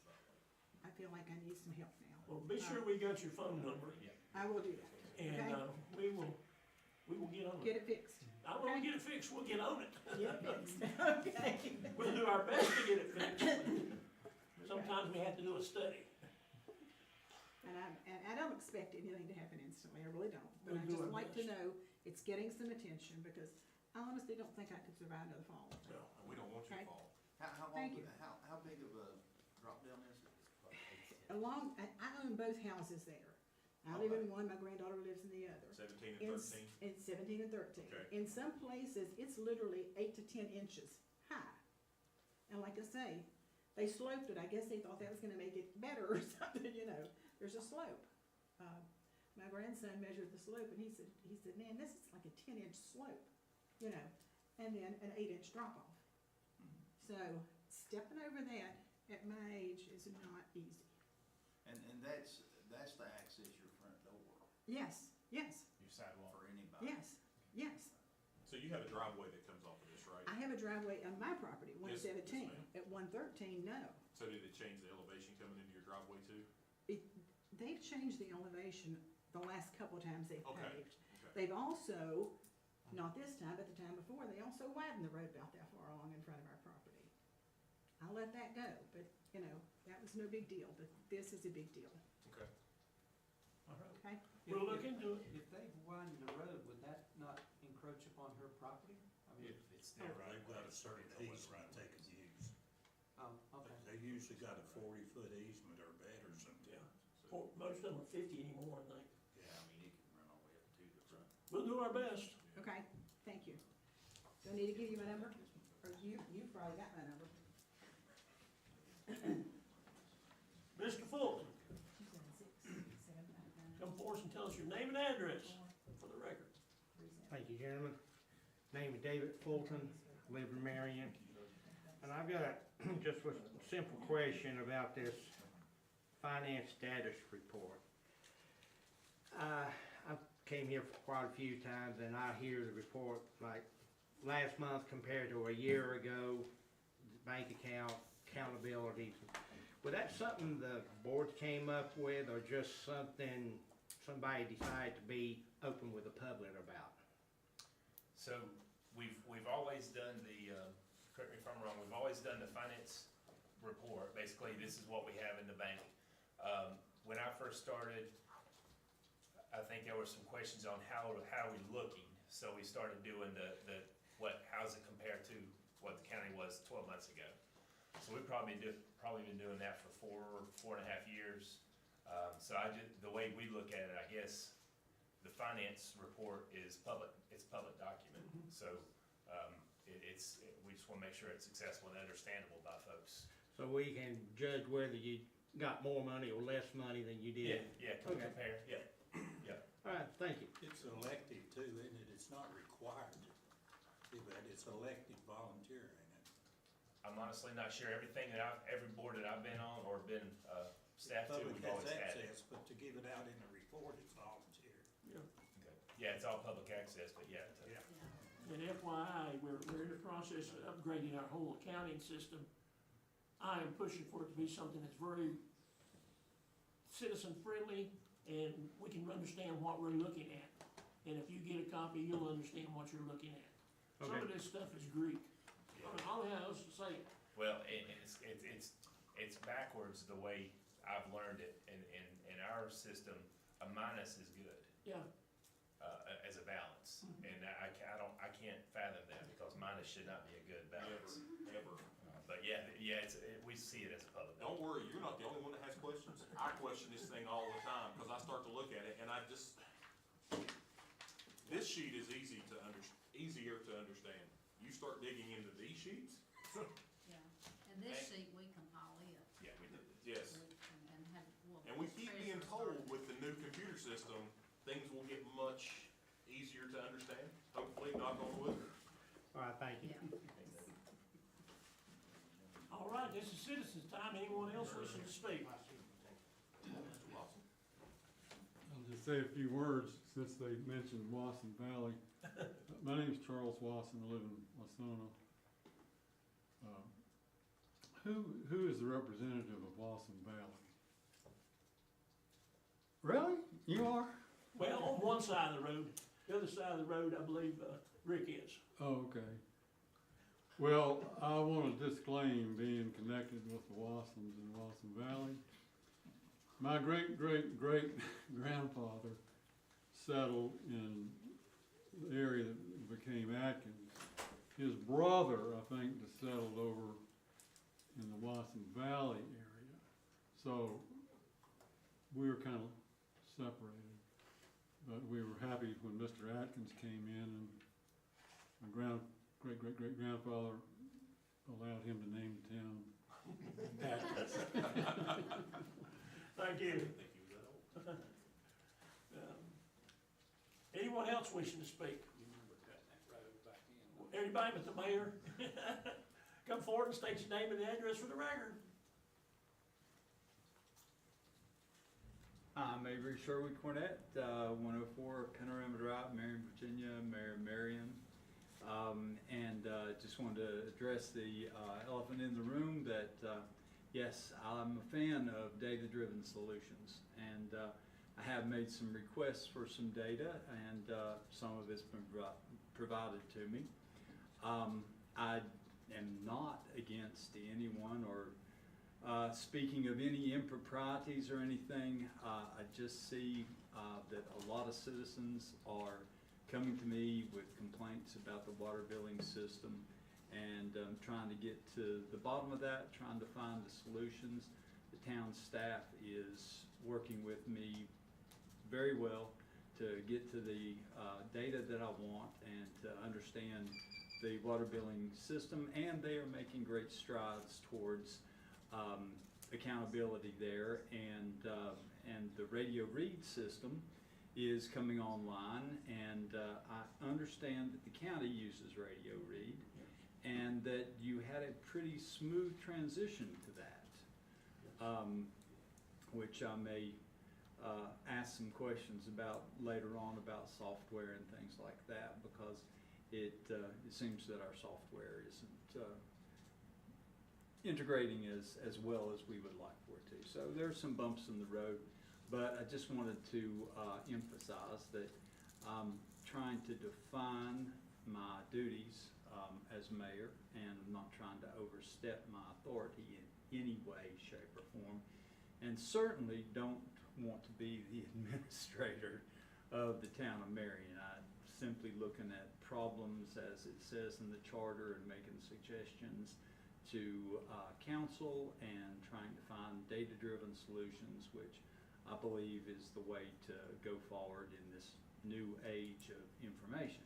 K: I feel like I need some help now.
A: Well, be sure we got your phone number,
K: I will do that,
A: and,
K: okay?
A: we will get on
K: Get
A: it.
K: it fixed,
A: I want to get it fixed, we'll get on it.
K: get it fixed, okay?
A: We'll do our best to get it fixed. Sometimes we have to do a study.
K: And I don't expect anything to happen instantly, I really don't. But
A: We'll
K: I
A: do
K: just
A: our
K: like to
A: best.
K: know it's getting some attention, because I honestly don't think I could survive another fall.
A: No.
J: We don't want you
K: Okay.
J: to fall.
B: How long,
K: Thank you.
B: how big of a drop down is it?
K: I own both houses there. I live in one, my granddaughter lives in the other.
J: 17 and
K: In
J: 13?
K: In 17 and 13.
J: Okay.
K: In some places, it's literally 8 to 10 inches high. And like I say, they sloped it. I guess they thought that was gonna make it better or something, you know. There's a slope. My grandson measured the slope and he said, man, this is like a 10-inch slope, you know, and then an 8-inch drop off. So stepping over that at my age is not easy.
B: And that's to access your front door
K: Yes, yes,
E: Your sidewalk.
B: for anybody.
K: yes.
J: So you have a driveway that comes off of this, right?
K: I have a driveway on my property,
J: Yes,
K: 117.
J: ma'am.
K: At 113, no.
J: So did it change the elevation coming into your driveway too?
K: They've changed the elevation the last couple of times they've
J: Okay,
K: paved.
J: okay.
K: They've also, not this time, but the time before, they also widened the road about that far along in front of our property. I'll let that go, but, you know, that was no big deal, but this is a big deal,
J: Okay.
A: All right.
K: okay?
A: We'll look into it.
G: If they widened the road, would that not encroach upon her property? I mean,
E: If it's their right.
D: They've got a
E: of way,
D: certain
E: they know what
D: easement
E: right
D: they
E: of
D: can
E: way
D: use.
G: oh, okay.
D: They usually got a 40-foot easement or better sometimes.
A: Most of them are 50 anymore, I think.
B: Yeah, I mean, it can run all the way up to the front.
A: We'll do our best.
K: Okay, thank you. Do I need to give you my number? Or you probably got my number.
A: Mr. Fulton, come forward and tell us your name and address for the record.
L: Thank you, gentlemen. Name is David Fulton, live in Marion. And I've got just a simple question about this finance status report. I came here for quite a few times and I hear the report like last month compared to a year ago, bank account, accountability. Was that something the board came up with or just something somebody decided to be open with the public about?
E: So we've always done the, correct me if I'm wrong, we've always done the finance report. Basically, this is what we have in the bank. When I first started, I think there were some questions on how we looking. So we started doing how's it compared to what the county was 12 months ago. So we've probably been doing that for 4.5 years. So the way we look at it, I guess, the finance report is public, it's a public document. So, we just wanna make sure it's accessible and understandable by folks.
L: So we can judge whether you got more money or less money than you
E: Yeah,
L: did?
E: yeah,
L: Okay.
E: compare, yeah.
L: All right, thank you.
D: It's elective too, isn't it? It's not required to do that. It's elective volunteer, ain't it?
E: I'm honestly not sure. Everything that every board that I've been on or been, staff to,
D: Public
E: we've
D: has
E: always had it.
D: access, but to give it out in a report, it's volunteer.
A: Yeah.
E: Okay. Yeah, it's all public access, but yeah.
D: Yeah.
H: Yeah.
A: And FYI, we're in the process of upgrading our whole accounting system. I am pushing for it to be something that's very citizen-friendly, and we can understand what we're looking at. And if you get a copy, you'll understand what you're looking at. Some of this stuff is Greek. I mean, I don't know how else to say it.
E: Well, and it's backwards the way I've learned it. In our system, a minus is good,
A: Yeah,
E: as a balance. And I can't fathom that because minus should not be a good balance.
J: Ever.
E: But yeah, we see it as a public.
J: Don't worry, you're not the only one that has questions. I question this thing all the time, cause I start to look at it and this sheet is easier to understand. You start digging into these sheets?
H: Yeah, and this sheet we compile it.
E: Yeah, we did.
J: Yes.
H: And
J: We keep being told with the new computer system, things will get much easier to understand, hopefully, knock on wood.
L: All right, thank you.
H: Yeah.
A: all right, this is citizens' time. Anyone else wishing to speak?
M: I'll just say a few words since they mentioned Wasson Valley. My name's Charles Wasson, I live in Wasona. Who is the representative of Wasson Valley? Really? You are?
A: Well, on one side of the road. The other side of the road, I believe, Rick is.
M: Oh, okay. Well, I want to disclaim being connected with the Wassons in Wasson Valley. My great-great-great-grandfather settled in the area that became Atkins. His brother, I think, just settled over in the Wasson Valley area. So we were kind of separated. But we were happy when Mr. Atkins came in, and my great-great-great-grandfather allowed him to name the town Atkins.
A: Thank you. Anyone else wishing to speak? Anybody but the mayor? Come forward and state your name and address for the record.
N: I'm Avery Sherwood Cornett, 104 Panorama Drive, Marion, Virginia, Mayor Marion. Just wanted to address the elephant in the room that, yes, I'm a fan of data-driven solutions. And I have made some requests for some data, and some of it's been provided to me. I am not against anyone or speaking of any improprieties or anything. I just see that a lot of citizens are coming to me with complaints about the water billing system, and I'm trying to get to the bottom of that, trying to find the solutions. The town staff is working with me very well to get to the data that I want and to understand the water billing system, and they are making great strides towards accountability there, and the radio read system is coming online, and I understand that the county uses radio read, and that you had a pretty smooth transition to that, which I may ask some questions about later on about software and things like that, because it seems that our software isn't integrating as well as we would like for it to. So there's some bumps in the road, but I just wanted to emphasize that I'm trying to define my duties as mayor, and I'm not trying to overstep my authority in any way, shape, or form, and certainly don't want to be the administrator of the town of Marion. I'm simply looking at problems as it says in the charter and making suggestions to council and trying to find data-driven solutions, which I believe is the way to go forward in this new age of information.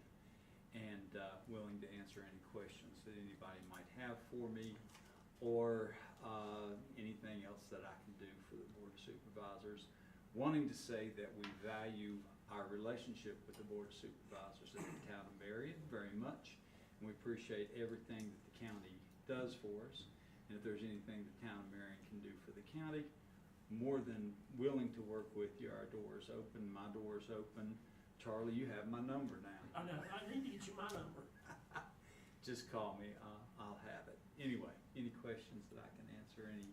N: And willing to answer any questions that anybody might have for me, or anything else that I can do for the Board of Supervisors. Wanting to say that we value our relationship with the Board of Supervisors in the town of Marion very much. And we appreciate everything that the county does for us. And if there's anything the town of Marion can do for the county, more than willing to work with you. Our door's open, my door's open. Charlie, you have my number now.
A: I know, I need to get you my number.
N: Just call me, I'll have it. Anyway, any questions that I can answer, any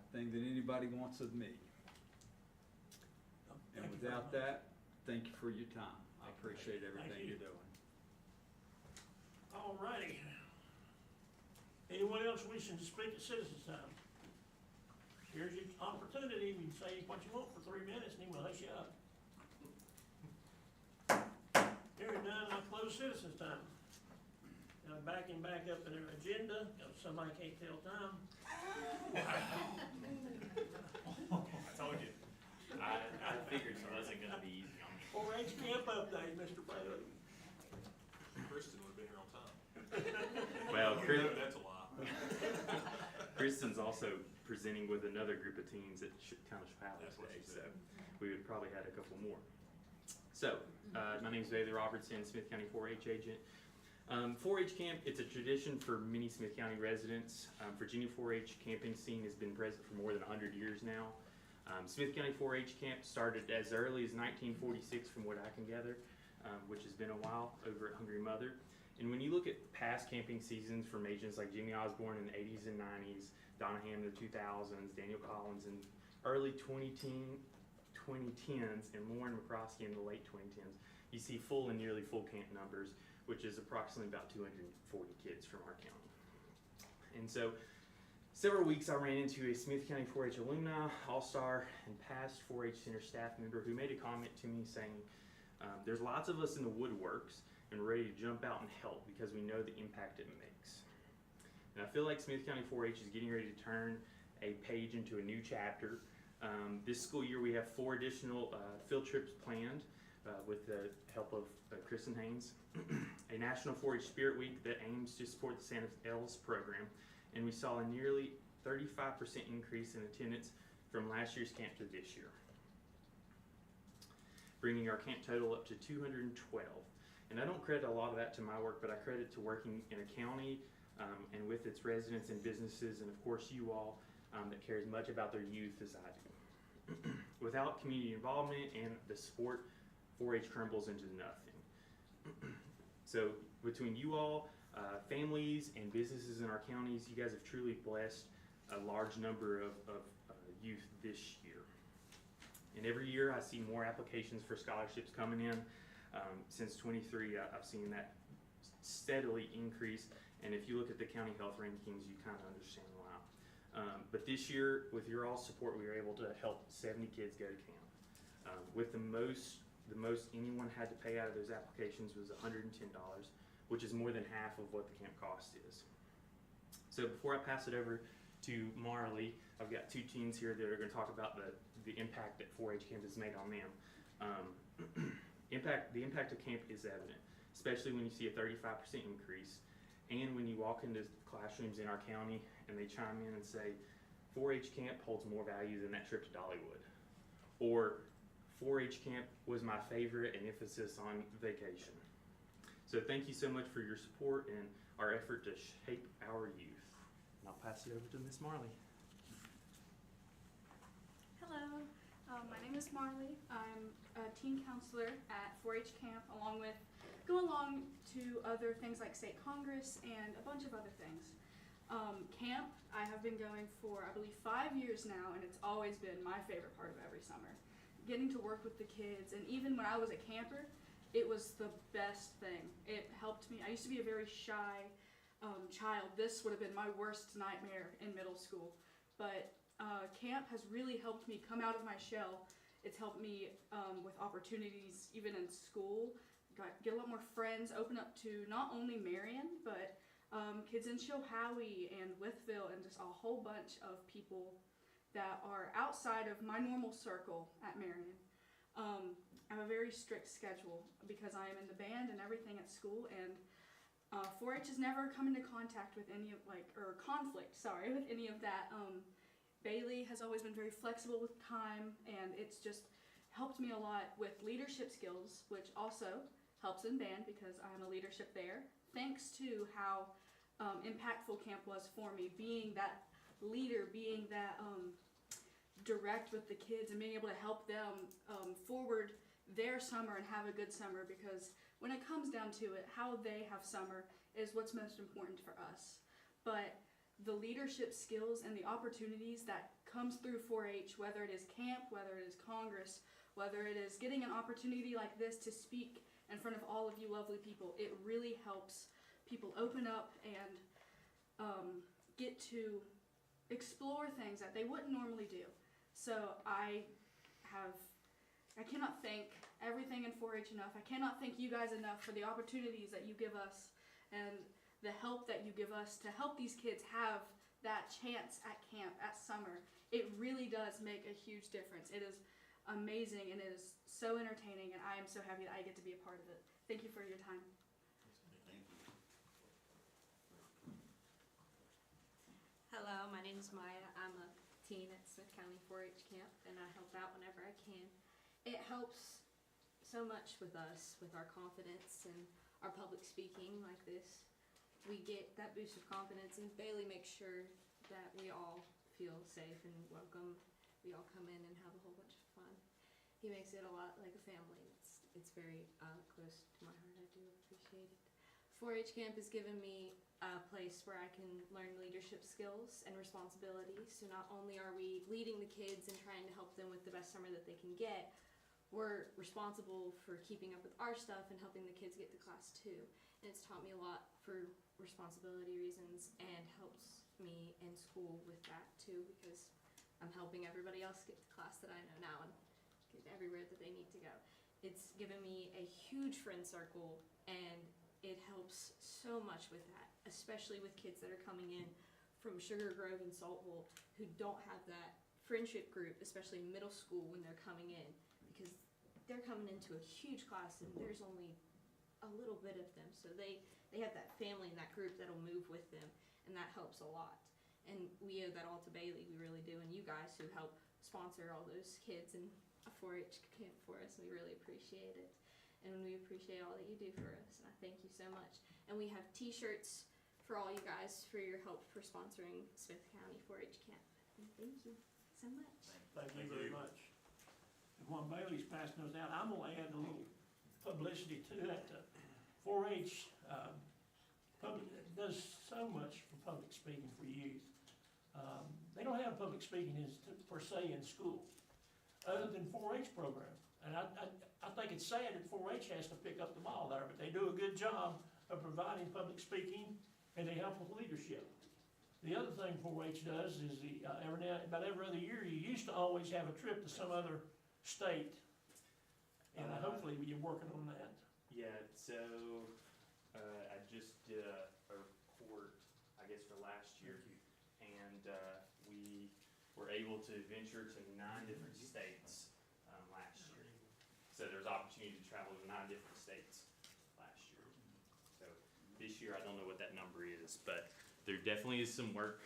N: thing that anybody wants of me? And
A: Thank you very
N: without
A: much.
N: that, thank you for your time. I appreciate everything
A: you.
N: you're doing.
A: All righty. Anyone else wishing to speak at citizens' time? Here's your opportunity. You can say what you want for 3 minutes and then we'll hush you up. Hearing none, I close citizens' time. Now backing back up in our agenda, if somebody can't tell time.
O: I told you. I figured it wasn't gonna be easy on me.
A: 4-H camp update, Mr. Bailey.
J: Kristen would've been here on time.
O: Well,
J: No, that's a lie.
O: Kristen's also presenting with another group of teams at Town of Chicago
J: That's what
O: today,
J: she
O: so
J: said.
O: we would probably had a couple more. So, my name's Bailey Robertson, Smith County 4-H agent. 4-H camp, it's a tradition for many Smith County residents. Virginia 4-H camping scene has been present for more than 100 years now. Smith County 4-H camp started as early as 1946 from what I can gather, which has been a while over at Hungry Mother. And when you look at past camping seasons from agents like Jimmy Osborne in the 80s and 90s, Donna Ham in the 2000s, Daniel Collins in early 2010s, and Lauren McCroskey in the late 2010s, you see full and nearly full camp numbers, which is approximately about 240 kids from our county. And so, several weeks I ran into a Smith County 4-H alumni, all-star, and past 4-H center staff member who made a comment to me saying, there's lots of us in the woodworks and we're ready to jump out and help because we know the impact it makes. And I feel like Smith County 4-H is getting ready to turn a page into a new chapter. This school year we have 4 additional field trips planned with the help of Kristen Haynes. A National 4-H Spirit Week that aims to support the Santa Ellis program. And we saw a nearly 35% increase in attendance from last year's camp to this year, bringing our camp total up to 212. And I don't credit a lot of that to my work, but I credit to working in a county and with its residents and businesses, and of course you all that care as much about their youth as I do. Without community involvement and the support, 4-H crumbles into nothing. So between you all, families and businesses in our counties, you guys have truly blessed a large number of youth this year. And every year I see more applications for scholarships coming in. Since 23, I've seen that steadily increase. And if you look at the county health rankings, you kind of understand why. But this year, with your all support, we were able to help 70 kids go to camp. With the most anyone had to pay out of those applications was $110, which is more than half of what the camp cost is. So before I pass it over to Marley, I've got 2 teens here that are going to talk about the impact that 4-H camp has made on them. The impact of camp is evident, especially when you see a 35% increase, and when you walk into classrooms in our county and they chime in and say, 4-H camp holds more value than that trip to Dollywood, or 4-H camp was my favorite and emphasis on vacation. So thank you so much for your support and our effort to shape our youth. And I'll pass it over to Miss Marley.
P: Hello, my name is Marley. I'm a teen counselor at 4-H camp, go along to other things like state congress and a bunch of other things. Camp, I have been going for, I believe, 5 years now, and it's always been my favorite part of every summer. Getting to work with the kids, and even when I was a camper, it was the best thing. It helped me. I used to be a very shy child. This would have been my worst nightmare in middle school, but camp has really helped me come out of my shell. It's helped me with opportunities even in school, get a lot more friends, open up to not only Marion, but kids in Chilhowie and Wytheville and just a whole bunch of people that are outside of my normal circle at Marion. I have a very strict schedule because I am in the band and everything at school, and 4-H has never come into contact with any of, or conflict, sorry, with any of that. Bailey has always been very flexible with time, and it's just helped me a lot with leadership skills, which also helps in band because I'm a leadership there. Thanks to how impactful camp was for me, being that leader, being that direct with the kids, and being able to help them forward their summer and have a good summer, because when it comes down to it, how they have summer is what's most important for us. But the leadership skills and the opportunities that comes through 4-H, whether it is camp, whether it is Congress, whether it is getting an opportunity like this to speak in front of all of you lovely people, it really helps people open up and get to explore things that they wouldn't normally do. So I cannot thank everything in 4-H enough. I cannot thank you guys enough for the opportunities that you give us and the help that you give us to help these kids have that chance at camp, at summer. It really does make a huge difference. It is amazing and it is so entertaining, and I am so happy that I get to be a part of it. Thank you for your time.
Q: Hello, my name is Maya. I'm a teen at Smyth County 4-H camp, and I help out whenever I can. It helps so much with us, with our confidence and our public speaking like this. We get that boost of confidence, and Bailey makes sure that we all feel safe and welcome. We all come in and have a whole bunch of fun. He makes it a lot like a family. It's very close to my heart. I do appreciate it. 4-H camp has given me a place where I can learn leadership skills and responsibilities. So not only are we leading the kids and trying to help them with the best summer that they can get, we're responsible for keeping up with our stuff and helping the kids get to class too. And it's taught me a lot for responsibility reasons and helps me in school with that too, because I'm helping everybody else get to class that I know now and get everywhere that they need to go. It's given me a huge friend circle, and it helps so much with that, especially with kids that are coming in from Sugar Grove and Saltville who don't have that friendship group, especially in middle school when they're coming in, because they're coming into a huge class and there's only a little bit of them. So they have that family and that group that'll move with them, and that helps a lot. And we owe that all to Bailey, we really do, and you guys who help sponsor all those kids in a 4-H camp for us. We really appreciate it. And we appreciate all that you do for us, and I thank you so much. And we have t-shirts for all you guys for your help for sponsoring Smyth County 4-H camp. And thank you so much.
A: Thank you very much. And while Bailey's passing those out, I'm gonna add a little publicity to that. 4-H does so much for public speaking for youth. They don't have public speaking per se in school, other than 4-H program. And I think it's sad that 4-H has to pick up the ball there, but they do a good job of providing public speaking, and they help with leadership. The other thing 4-H does is about every other year, you used to always have a trip to some other state, and hopefully you're working on that.
O: Yeah, so I just did a report, I guess, for last year, and we were able to venture to 9 different states last year. So there's opportunity to travel to 9 different states last year. So this year, I don't know what that number is, but there definitely is some work,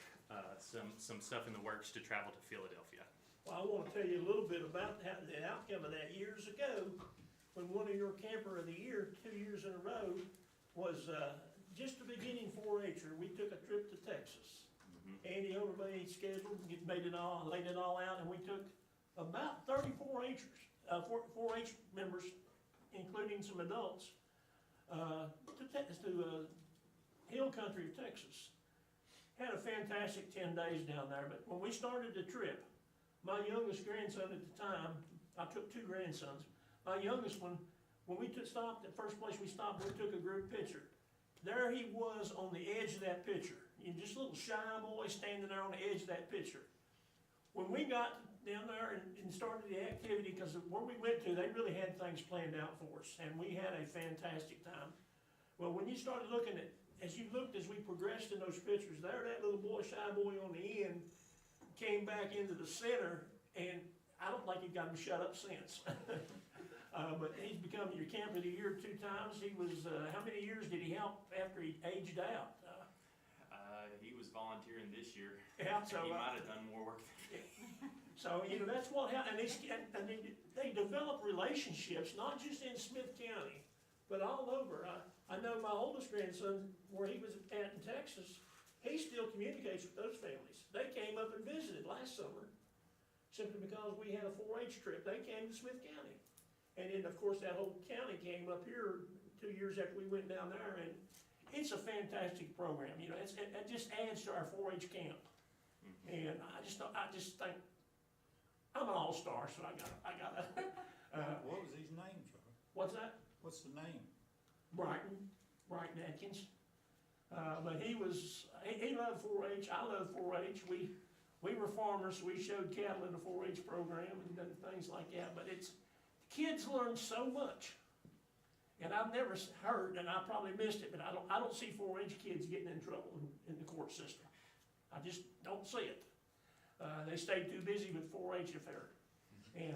O: some stuff in the works to travel to Philadelphia.
A: Well, I want to tell you a little bit about the outcome of that years ago, when one of your camper of the year, 2 years in a row, was just a beginning 4-H'er. We took a trip to Texas. Andy Overbay scheduled, laid it all out, and we took about 30 4-H'ers. 4-H members, including some adults, to hill country of Texas. Had a fantastic 10 days down there, but when we started the trip, my youngest grandson at the time, I took 2 grandsons, my youngest one, when we stopped, the first place we stopped, we took a group picture. There he was on the edge of that picture. Just a little shy boy standing there on the edge of that picture. When we got down there and started the activity, because where we went to, they really had things planned out for us, and we had a fantastic time. Well, when you started looking at, as we progressed in those pictures, there that little boy, shy boy on the end, came back into the center, and I don't think he got him shut up since. But he's become your camp of the year 2 times. He was, how many years did he help after he aged out?
O: He was volunteering this year.
A: Yeah, so,
O: He might have done more work than me.
A: So, you know, that's what happened, and they develop relationships, not just in Smyth County, but all over. I know my oldest grandson, where he was at in Texas, he still communicates with those families. They came up and visited last summer, simply because we had a 4-H trip. They came to Smyth County. And then, of course, that whole county came up here 2 years after we went down there, and it's a fantastic program. You know, it just adds to our 4-H camp. And I just think, I'm an all-star, so I gotta.
D: What was his name, sir?
A: What's that?
D: What's the name?
A: Brighton Atkins. But he loved 4-H, I love 4-H. We were farmers, so we showed cattle in the 4-H program and done things like that. But kids learn so much. And I've never heard, and I probably missed it, but I don't see 4-H kids getting in trouble in the court system. I just don't see it. They stay too busy with 4-H affair. And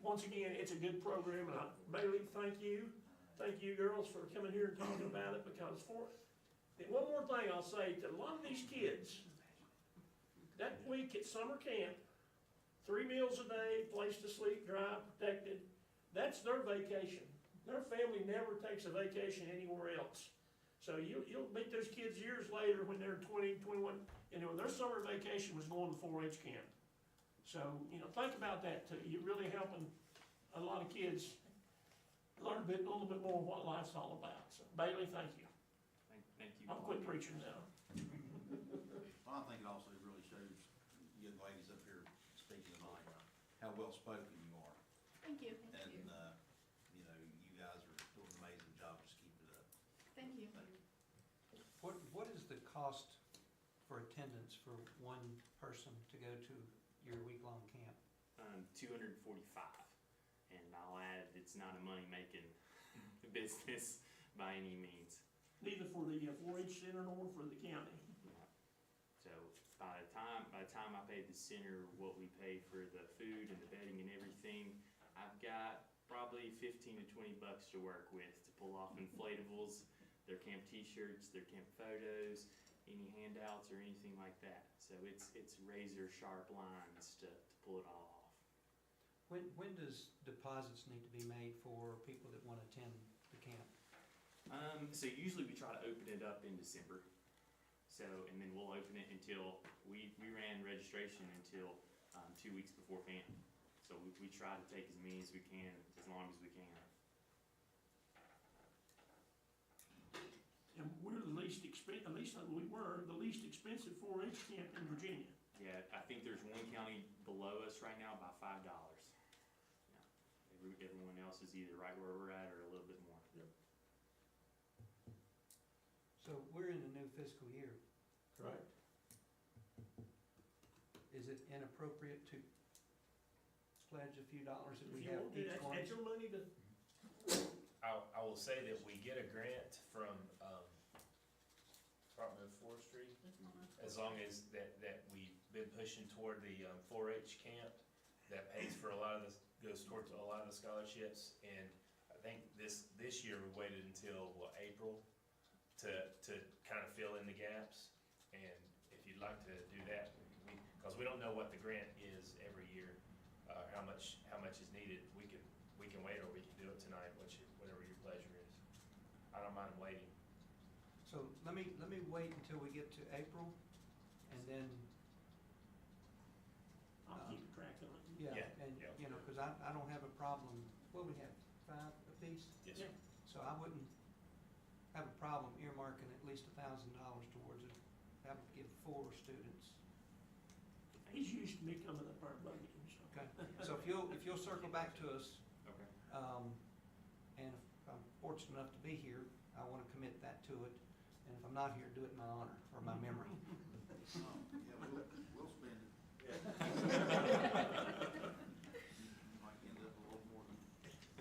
A: once again, it's a good program, and Bailey, thank you. Thank you girls for coming here and talking about it, because one more thing I'll say to a lot of these kids, that week at summer camp, 3 meals a day, place to sleep, dry, protected, that's their vacation. Their family never takes a vacation anywhere else. So you'll meet those kids years later when they're 20, 21, and their summer vacation was going to 4-H camp. So, you know, think about that too. You're really helping a lot of kids learn a little bit more what life's all about. So, Bailey, thank you.
O: Thank you.
A: I'll quit preaching now.
B: Well, I think it also really shows you ladies up here speaking tonight, how well spoken you are.
P: Thank you.
B: And, you know, you guys are doing an amazing job. Just keep it up.
P: Thank you.
G: What is the cost for attendance for one person to go to your week-long camp?
O: $245, and I'll add, it's not a money-making business by any means.
A: Neither for the 4-H center nor for the county.
O: So by the time I pay the center what we pay for the food and the bedding and everything, I've got probably 15 to 20 bucks to work with to pull off inflatables, their camp t-shirts, their camp photos, any handouts or anything like that. So it's razor sharp lines to pull it all off.
G: When does deposits need to be made for people that want to attend the camp?
O: So usually we try to open it up in December. So, and then we'll open it until, we ran registration until 2 weeks before camp. So we try to take as many as we can, as long as we can.
A: And we're the least expensive, at least we were, the least expensive 4-H camp in Virginia.
O: Yeah, I think there's one county below us right now by $5. Yeah. Everyone else is either right where we're at or a little bit more.
A: Yep.
G: So we're in a new fiscal year, correct? Is it inappropriate to pledge a few dollars that we have each one?
A: That's your money to.
E: I will say that we get a grant from Department of Forestry, as long as that we've been pushing toward the 4-H camp, that pays for a lot of this, goes towards a lot of the scholarships. And I think this year we waited until April to kind of fill in the gaps. And if you'd like to do that, because we don't know what the grant is every year, how much is needed, we can wait, or we can do it tonight, whatever your pleasure is. I don't mind waiting.
G: So let me wait until we get to April, and then.
A: I'll keep track of it.
G: Yeah, and, you know, because I don't have a problem, what we have, 5 apiece?
E: Yes, sir.
G: So I wouldn't have a problem earmarking at least $1,000 towards it. That would give 4 students.
A: He's used to me coming up our budget.
G: Okay, so if you'll circle back to us.
O: Okay.
G: And if I'm fortunate enough to be here, I want to commit that to it. And if I'm not here, do it in my honor or my memory.
B: Yeah, we'll spend it. Might end up a little more than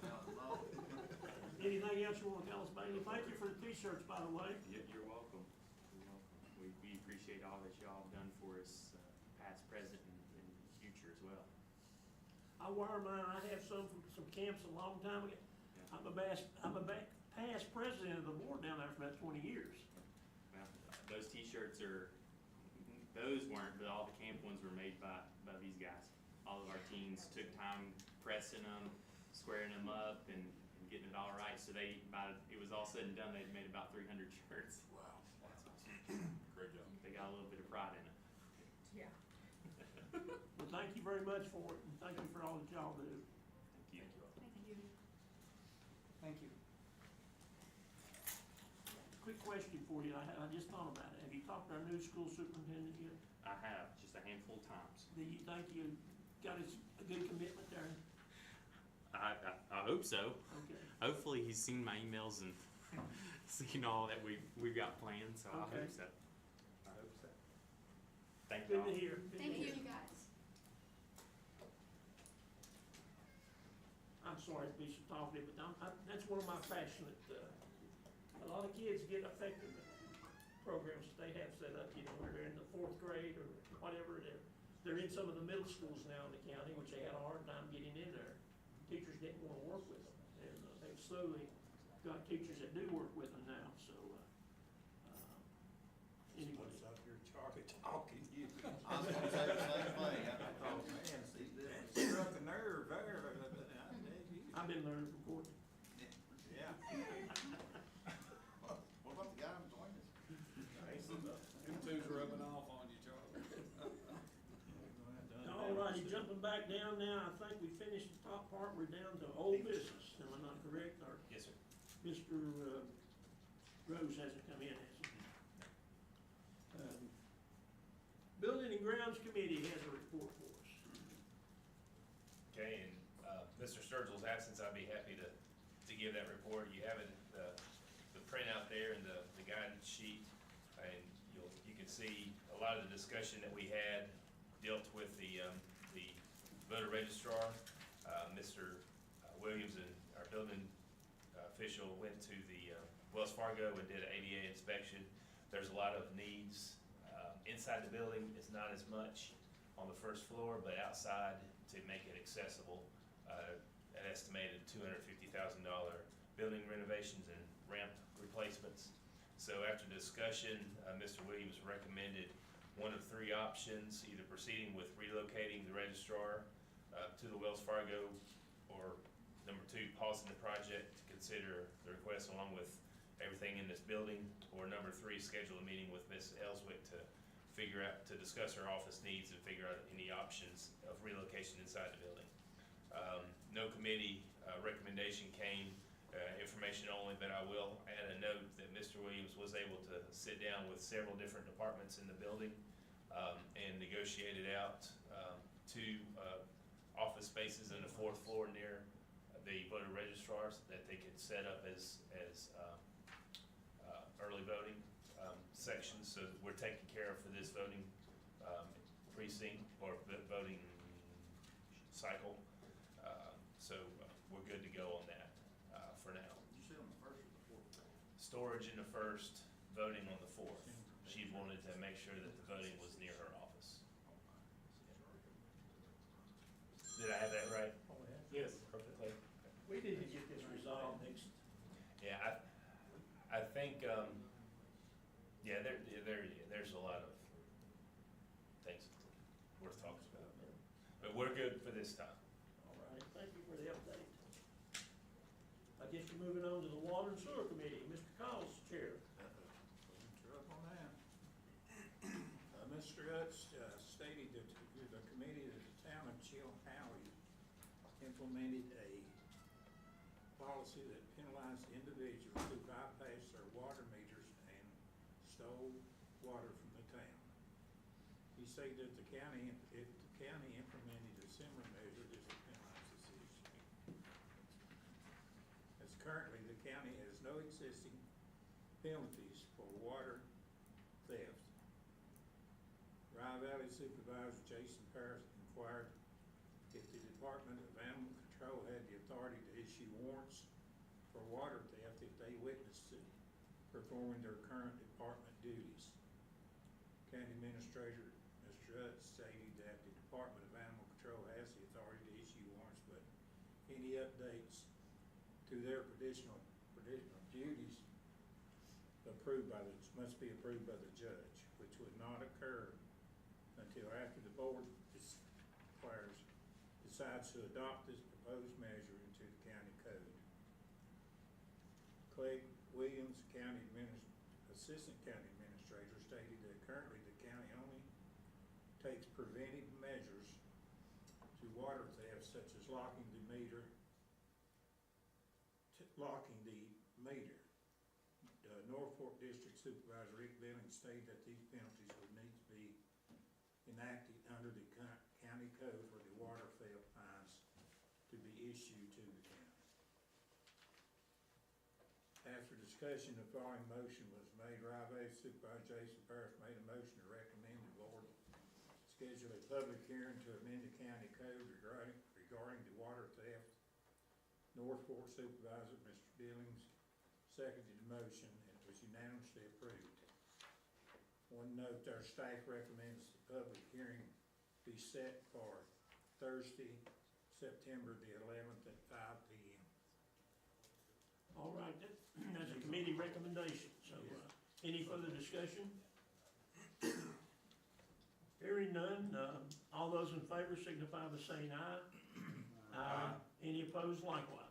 B: $1,000.
A: Anything else you want to tell us, Bailey? Thank you for the t-shirts, by the way.
O: You're welcome. You're welcome. We appreciate all that y'all have done for us, past, present, and future as well.
A: I I wire mine, I have some from some camps a long time ago. I'm a past president of the board down there for about 20 years.
O: Well, those t-shirts are, those weren't, but all the camp ones were made by these guys. All of our teens took time pressing them, squaring them up, and getting it all right. So it was all said and done, they'd made about 300 shirts.
J: Wow, that's awesome. Great job.
O: They got a little bit of pride in it.
K: Yeah.
A: Well, thank you very much for it, and thank you for all that y'all do.
O: Thank you.
P: Thank you.
G: Thank you.
A: Quick question for you, I just thought about it. Have you talked to our new school superintendent yet?
O: I have, just a handful of times.
A: Do you think you got a good commitment there?
O: I hope so.
A: Okay.
O: Hopefully he's seen my emails and seen all that we've got planned, so I
A: Okay.
O: hope so. I hope so. Thank
A: Good
O: y'all.
A: to hear. Good to
P: Thank
A: hear.
P: you, guys.
A: I'm sorry to be so talkative, but that's one of my passionate, a lot of kids get affected with programs that they have set up, you know, where they're in the 4th grade or whatever it is. They're in some of the middle schools now in the county, which they had a hard time getting in there. Teachers didn't want to work with them, and they've slowly got teachers that do work with them now, so, anyway.
D: What's up your Charlie talking to you?
B: I was gonna say the same thing. I thought, man, see this.
D: Struck a nerve there.
A: I've been learning from Courtney.
B: Yeah. What about the guy in between us?
M: Them two's rubbing off on you, Charlie.
A: All righty, jumping back down now, I think we finished the top part, we're down to old business, am I not correct? Or
E: Yes, sir.
A: Mr. Rose hasn't come in, has he? Building and Grounds Committee has a report for us.
E: Okay, and Mr. Sturgill's absence, I'd be happy to give that report. You have it, the printout there and the guidance sheet, and you can see a lot of the discussion that we had dealt with the voter registrar. Mr. Williams and our building official went to the Wells Fargo and did an ADA inspection. There's a lot of needs. Inside the building is not as much on the first floor, but outside to make it accessible, an estimated $250,000 building renovations and ramp replacements. So after discussion, Mr. Williams recommended one of 3 options, either proceeding with relocating the registrar to the Wells Fargo, or number 2, pausing the project to consider the request along with everything in this building, or number 3, schedule a meeting with Ms. Ellswick to discuss her office needs and figure out any options of relocation inside the building. No committee recommendation came, information only, but I will add a note that Mr. Williams was able to sit down with several different departments in the building and negotiated out 2 office spaces in the 4th floor near the voter registrars that they could set up as early voting sections, so we're taken care of for this voting precinct or voting cycle. So we're good to go on that for now.
B: You said on the 1st or the 4th?
E: Storage in the 1st, voting on the 4th. She wanted to make sure that the voting was near her office. Did I have that right? Yes. Perfectly.
A: We need to get this resolved next.
E: Yeah, I think, yeah, there's a lot of things worth talking about, but we're good for this time.
A: All right, thank you for the update. I guess we're moving on to the Water and Sewer Committee. Mr. Cowles, Chair.
D: Trouble on that. Mr. Utz stated that the committee of the town of Chilhowie implemented a policy that penalized individuals who bypassed their water meters and stole water from the town. He said that if the county implemented a similar measure, this would penalize the city. As currently, the county has no existing penalties for water theft. Rye Valley Supervisor Jason Parris inquired if the Department of Animal Control had the authority to issue warrants for water theft if they witnessed it performing their current department duties. County Administrator Mr. Utz stated that the Department of Animal Control has the authority to issue warrants pay updates to their traditional duties approved by must be approved by the judge, which would not occur until after the board decides to adopt this proposed measure into the county code. Clegg Williams, Assistant County Administrator, stated that currently the county only takes preventive measures to water theft, such as locking the meter. Norfolk District Supervisor Rick Billings stated that these penalties would need to be enacted under the county code for the water theft fines to be issued to the county. After discussion, the following motion was made. Rive Supervisor Jason Parrish made a motion to recommend the board schedule a public hearing to amend the county code regarding the water theft. Norfolk Supervisor Mr. Billings seconded the motion, and it was unanimously approved. One note, our staff recommends the public hearing be set for Thursday, September the 11th at 5 p.m.
A: All right, that's a committee recommendation, so, any further discussion? Hearing none, all those in favor signify by saying aye. Aye. Any opposed likewise?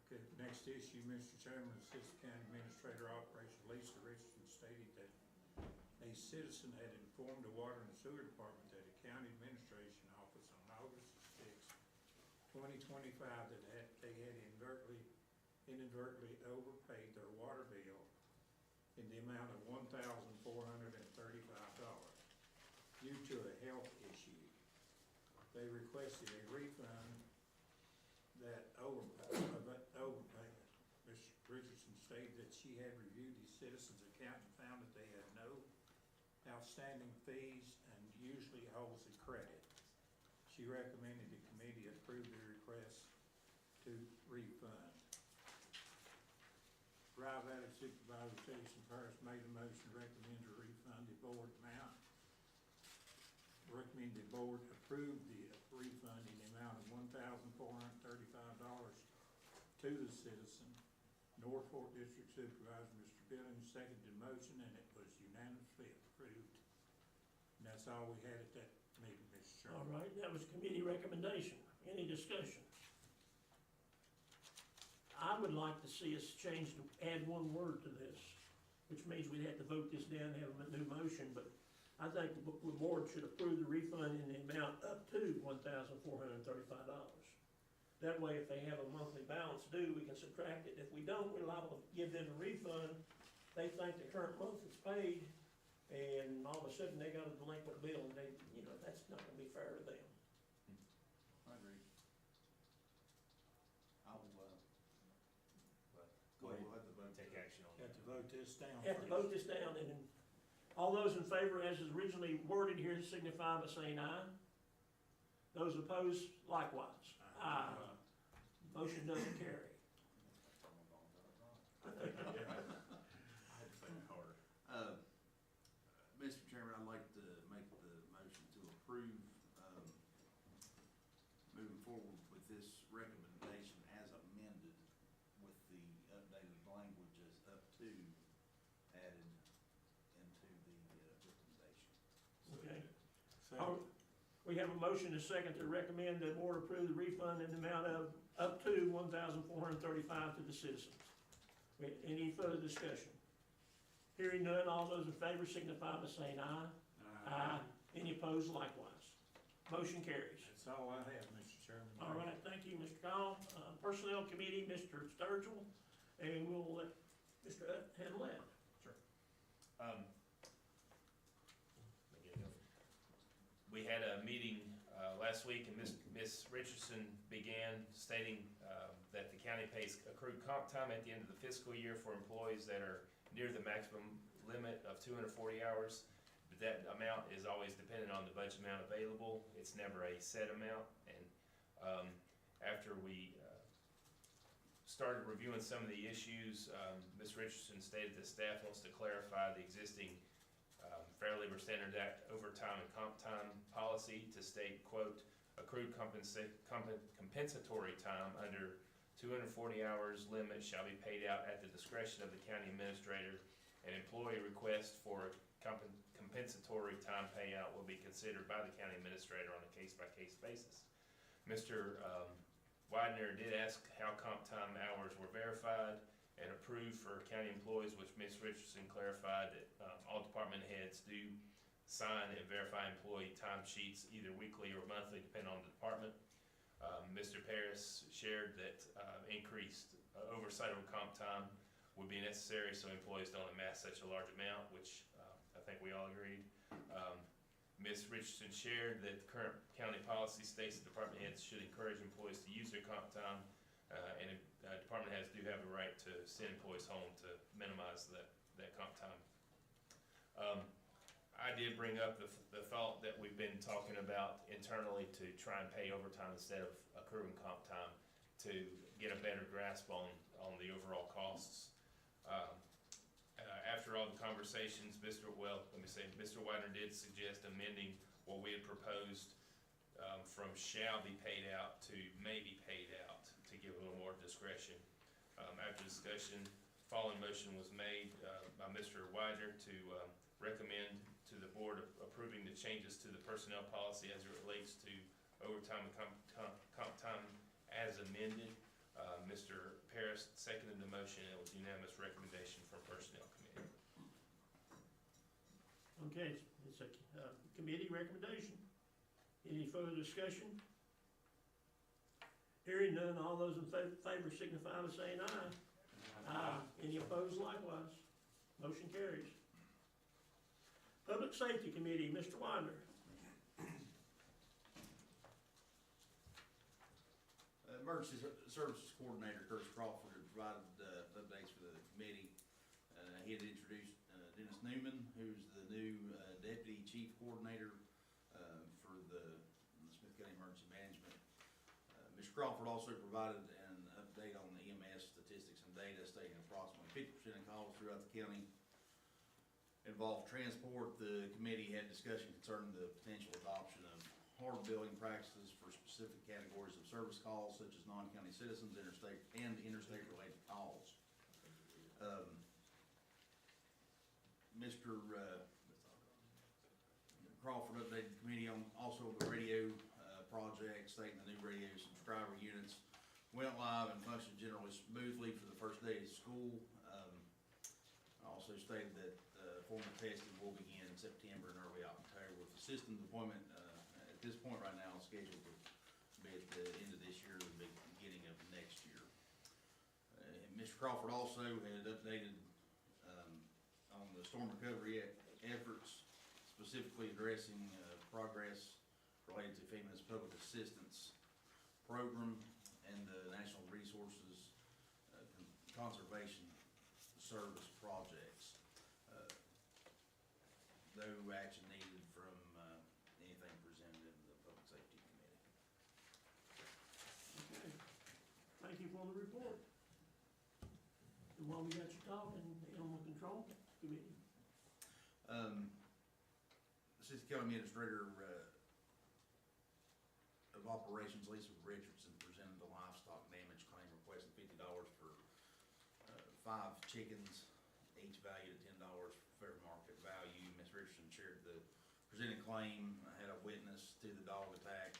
D: Okay, next issue, Mr. Chairman, Assistant County Administrator Operation Lisa Richardson stated that a citizen had informed the Water and Sewer Department at the County Administration Office on August 6, 2025 that they had inadvertently overpaid their water bill in the amount of $1,435 due to a health issue. They requested a refund that overpayment. Ms. Richardson stated that she had reviewed the citizen's account and found that they had no outstanding fees and usually holds a credit. She recommended the committee approve the request to refund. Rive Valley Supervisor Jason Parrish made a motion to recommend to refund the board amount. Recommend the board approve the refund in the amount of $1,435 to the citizen. Norfolk District Supervisor Mr. Billings seconded the motion, and it was unanimously approved. And that's all we had at that meeting, Mr. Chairman.
A: All right, that was committee recommendation. Any discussion? I would like to see us change to add one word to this, which means we'd have to vote this down and have a new motion, but I think the board should approve the refund in the amount up to $1,435. That way, if they have a monthly balance due, we can subtract it. If we don't, we're liable to give them a refund. They think the current month is paid, and all of a sudden they got a delinquent bill, and that's not gonna be fair to them.
B: I agree. I'll,
E: Go
B: we'll
E: ahead.
B: have to vote.
E: Take action on
D: Have
E: that.
D: to vote this down
A: Have to
D: first.
A: vote this down, and all those in favor, as is originally worded here, signify by saying aye. Those opposed, likewise. Aye. Motion doesn't carry.
B: I had to think hard. Mr. Chairman, I'd like to make the motion to approve, moving forward with this recommendation as amended with the updated language as up to added into the recommendation.
A: Okay.
D: Second.
A: We have a motion and a second to recommend the board approve the refund in the amount of up to $1,435 to the citizens. Any further discussion? Hearing none, all those in favor signify by saying aye. Aye. Any opposed likewise. Motion carries.
D: That's all I have, Mr. Chairman.
A: All right, thank you, Mr. Call. Personnel Committee, Mr. Sturgill, and we'll let Mr. Hutt handle that.
E: Sure. We had a meeting last week, and Ms. Richardson began stating that the county pays accrued comp time at the end of the fiscal year for employees that are near the maximum limit of 240 hours. But that amount is always dependent on the budget amount available. It's never a set amount. And after we started reviewing some of the issues, Ms. Richardson stated that staff wants to clarify the existing Fair Labor Standards Act overtime and comp time policy to state, quote, accrued compensatory time under 240 hours limit shall be paid out at the discretion of the county administrator. An employee request for compensatory time payout will be considered by the county administrator on a case-by-case basis. Mr. Widener did ask how comp time hours were verified and approved for county employees, which Ms. Richardson clarified that all department heads do sign and verify employee time sheets either weekly or monthly, depending on the department. Mr. Paris shared that increased oversight over comp time would be necessary so employees don't amass such a large amount, which I think we all agreed. Ms. Richardson shared that the current county policy states that department heads should encourage employees to use their comp time, and department heads do have a right to send employees home to minimize that comp time. I did bring up the thought that we've been talking about internally to try and pay overtime instead of accruing comp time to get a better grasp on the overall costs. After all the conversations, Mr. Widener did suggest amending what we had proposed from shall be paid out to may be paid out to give a little more discretion. After discussion, following motion was made by Mr. Widener to recommend to the board approving the changes to the personnel policy as it relates to overtime and comp time as amended. Mr. Paris seconded the motion, and it was unanimous recommendation from Personnel Committee.
A: Okay, it's a committee recommendation. Any further discussion? Hearing none, all those in favor signify by saying aye. Aye. Any opposed likewise? Motion carries. Public Safety Committee, Mr. Widener.
B: Emergency Services Coordinator Curtis Crawford had provided updates for the committee. He had introduced Dennis Newman, who's the new Deputy Chief Coordinator for the Smyth County Emergency Management. Mr. Crawford also provided an update on the EMS statistics and data stating approximately 50% of calls throughout the county involved transport. The committee had discussion concerning the potential adoption of hard billing practices for specific categories of service calls, such as non-county citizens, interstate related calls. Mr. Crawford updated the committee on also the radio project, stating the new radio subscriber units went live and functioned generally smoothly for the first day of school. Also stated that formal testing will begin in September and early October, with the system deployment at this point right now scheduled to be at the end of this year or the beginning of next year. Mr. Crawford also had updated on the storm recovery efforts, specifically addressing progress related to FEMA's public assistance program and the National Resources Conservation Service projects. No action needed from anything presented in the Public Safety Committee.
A: Okay. Thank you for the report. And while we got you talking, Animal Control Committee.
B: Assistant County Administrator of Operations Lisa Richardson presented the livestock damage claim requesting $50 for 5 chickens, each valued at $10 fair market value. Ms. Richardson shared the presented claim. I had a witness to the dog attack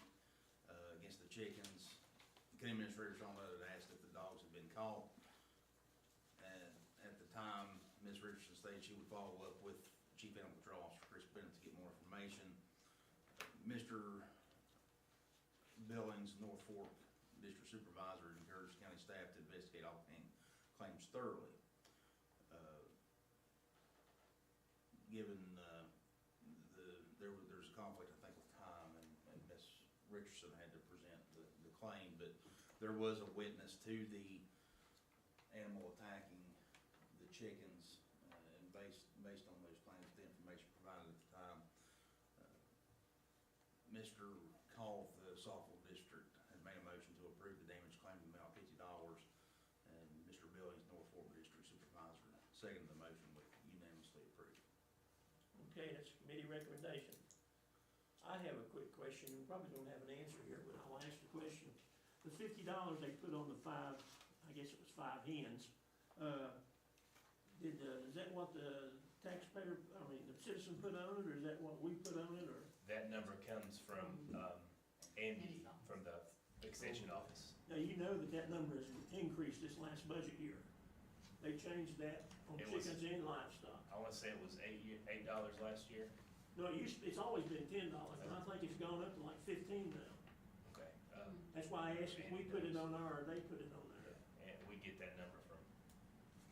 B: against the chickens. The county administrator Sean Lowe had asked if the dogs had been caught. And at the time, Ms. Richardson stated she would follow up with Chief Animal Control Officer Chris Bennett to get more information. Mr. Billings, North Fork District Supervisor, encouraged county staff to investigate all claims thoroughly. Given there's a conflict, I think, with time, and Ms. Richardson had to present the claim, but there was a witness to the animal attacking the chickens, and based on those claims, the information provided at the time, Mr. Call of the Suffolk District had made a motion to approve the damage claim in the amount of $50, and Mr. Billings, North Fork District Supervisor, seconded the motion with unanimously approved.
A: Okay, that's a committee recommendation. I have a quick question. We probably don't have an answer here. question. The $50 they put on the 5, I guess it was 5 hens, is that what the taxpayer, the citizen put on it, or is that what we put on it, or?
E: That number comes from, Andy, from the extension office.
A: Now, you know that number has increased this last budget year. They changed that on
E: It was-
A: chickens and livestock.
E: I wanna say it was $8 last year.
A: No, it's always been $10, and I think it's gone up to like 15 now.
E: Okay,
A: That's why I asked if we put it on our, or they put it on there.
E: and we get that number from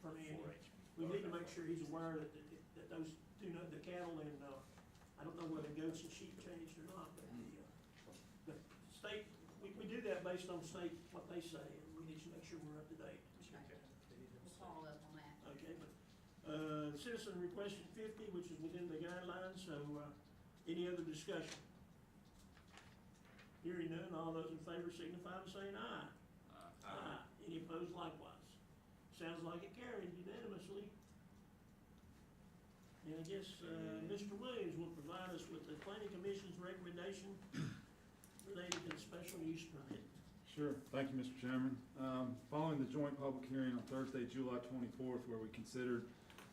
A: From Andy.
E: 4-H.
A: We need to make sure he's aware that those the cattle and, I don't know whether goats and sheep changed or not, but the state, we do that based on state, what they say, and we need to make sure we're up to date.
H: We'll follow up on that.
A: Okay, but, citizen requested 50, which is within the guidelines, so, any other discussion? Hearing none, all those in favor signify by saying aye. Aye. Any opposed likewise? Sounds like it carried unanimously. And I guess, Mr. Williams will provide us with the planning commission's recommendation related to the special use permit.
R: Sure. Thank you, Mr. Chairman. Following the joint public hearing on Thursday, July 24th, where we considered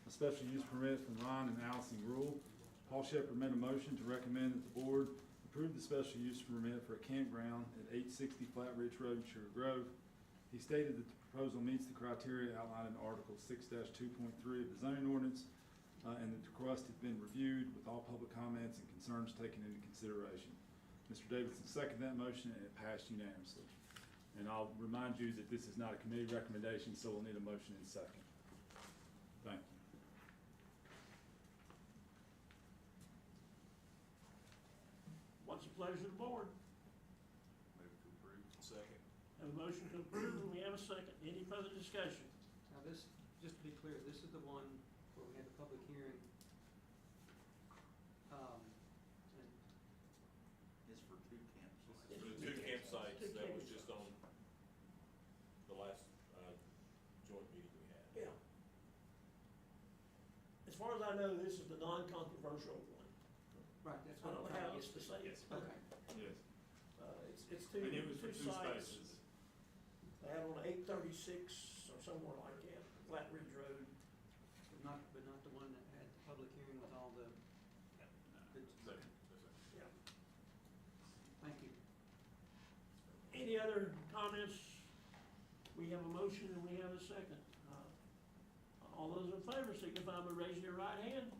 R: a special use permit from Ron and Allison Gruhl, Paul Shepard made a motion to recommend that the board approve the special use permit for a campground at 860 Flat Ridge Road, Sugar Grove. He stated that the proposal meets the criteria outlined in Article 6-2.3 of the zoning ordinance, and that the request has been reviewed with all public comments and concerns taken into consideration. Mr. Davidson seconded that motion, and it passed unanimously. And I'll remind you that this is not a committee recommendation, so we'll need a motion in second. Thank you.
A: What's the pleasure of the board?
J: Move to approve. Second.
A: Have a motion to approve, and we have a second. Any further discussion?
G: Now this, just to be clear, this is the one where we had the public hearing. And
B: It's for 2 campsites.
J: For the 2 campsites, that was just on the last, joint meeting we had.
A: Yeah. As far as I know, this is the non-controversial one.
G: Right, that's
A: I
G: what
A: don't know
G: I'm
A: how
G: trying to
A: else to say it.
G: Okay.
R: Yes.
A: It's two,
J: And it was for
A: two
J: 2
A: sites.
J: spaces.
A: They had on 836 or somewhere like that, Flat Ridge Road.
G: But not the one that had the public hearing with all the.
J: Second.
A: Yeah.
G: Thank you.
A: Any other comments? We have a motion and we have a second. All those in favor signify by raising your right hand.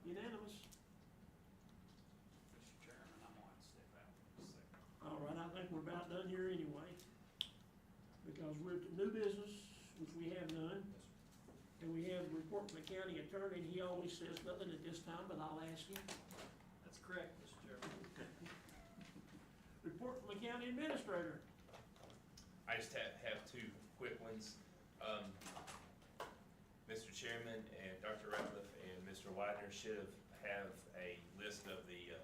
A: Unanimous.
B: Mr. Chairman, I'm going to step out for a second.
A: All right, I think we're about done here anyway. Because we're to new business, which we have none. And we have a report from the county attorney, and he always says nothing at this time, but I'll ask him.
B: That's correct, Mr. Chairman.
A: Report from the county administrator.
E: I just have 2 quick ones. Mr. Chairman and Dr. Ratliff and Mr. Widener should have a list of the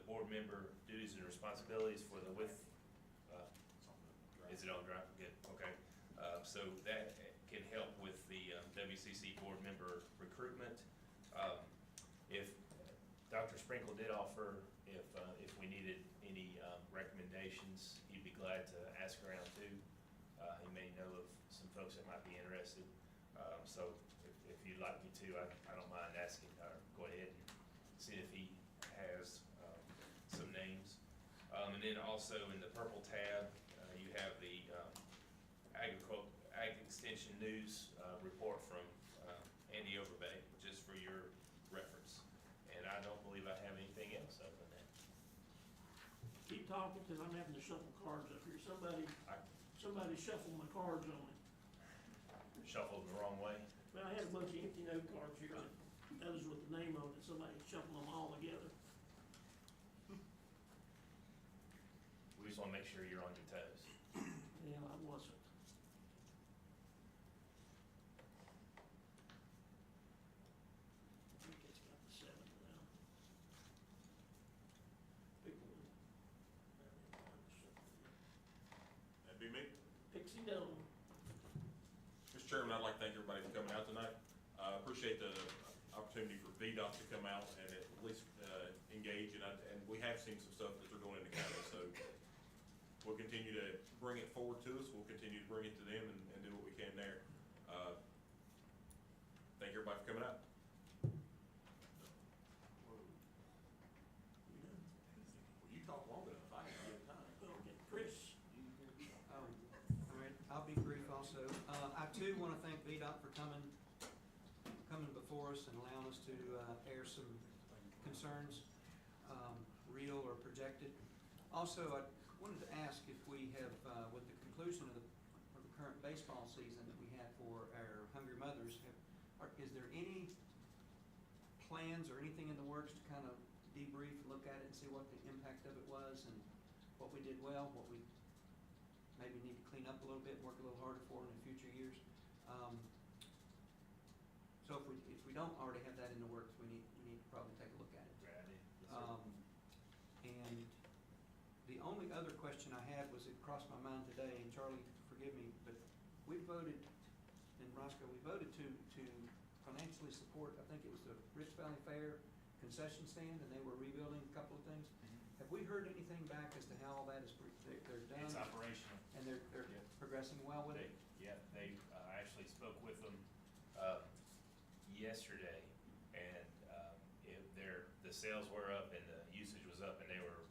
E: board member duties and responsibilities for the is it on drive? Good, okay. So that can help with the WCC board member recruitment. If Dr. Sprinkle did offer, if we needed any recommendations, he'd be glad to ask around too. He may know of some folks that might be interested. So if you'd like me to, I don't mind asking, or go ahead and see if he has some names. And then also in the purple tab, you have the Ag Extension News report from Andy Overbay, just for your reference. And I don't believe I have anything else other than that.
A: Keep talking, because I'm having to shuffle cards up here. Somebody shuffled my cards on me.
E: Shuffled the wrong way.
A: Well, I had a bunch of empty note cards here, those with the name on it, somebody shuffled them all together.
E: We just wanna make sure you're on your toes.
A: Yeah, I wasn't. I think it's got the 7 now. Pick one.
J: That'd be me.
A: Pixie Dome.
J: Mr. Chairman, I'd like to thank everybody for coming out tonight. Appreciate the opportunity for VDOT to come out and at least engage, and we have seen some stuff that they're doing in the county, so we'll continue to bring it forward to us, we'll continue to bring it to them and do what we can there. Thank everybody for coming out. Well, you talk long enough, I have to give time.
A: Okay, Chris?
G: All right, I'll be brief also. I too want to thank VDOT for coming before us and allowing us to air some concerns, real or projected. Also, I wanted to ask if we have, with the conclusion of the current baseball season that we had for our Hungry Mothers, is there any plans or anything in the works to kind of debrief and look at it and see what the impact of it was and what we did well, what we maybe need to clean up a little bit, work a little harder for in future years? So if we don't already have that in the works, we need to probably take a look at it. And the only other question I had was, it crossed my mind today, and Charlie, forgive me, but we voted, in Roscoe, we voted to financially support, I think it was the Rich Valley Fair concession stand, and they were rebuilding a couple of things. Have we heard anything back as to how all that is, they're done?
E: It's operational.
G: And they're progressing well with it?
E: They actually spoke with them yesterday, and the sales were up and the usage was up, and they were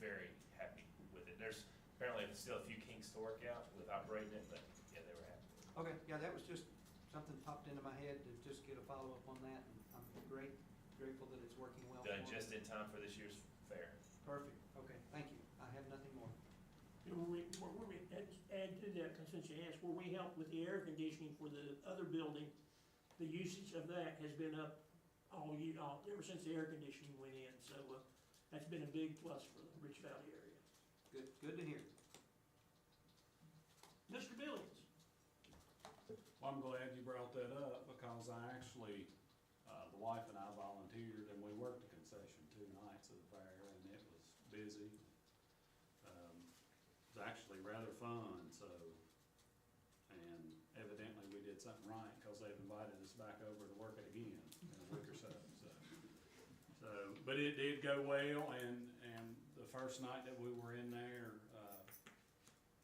E: very happy with it. There's apparently still a few kinks to work out with operating it, but yeah, they were happy.
G: Okay, yeah, that was just something popped into my head to just get a follow-up on that, and I'm grateful that it's working well.
E: Done just in time for this year's fair.
G: Perfect, okay, thank you. I have nothing more.
A: Were we add to that, since you asked, where we helped with the air conditioning for the other building, the usage of that has been up all year, ever since the air conditioning went in, so, that's been a big plus for the Rich Valley area.
G: Good to hear.
A: Mr. Billings?
S: Well, I'm glad you brought that up, because I actually, the wife and I volunteered, and we worked the concession 2 nights of the fair, and it was busy. It was actually rather fun, so, and evidently we did something right, because they've invited us back over to work it again in a week or so. But it did go well, and the first night that we were in there,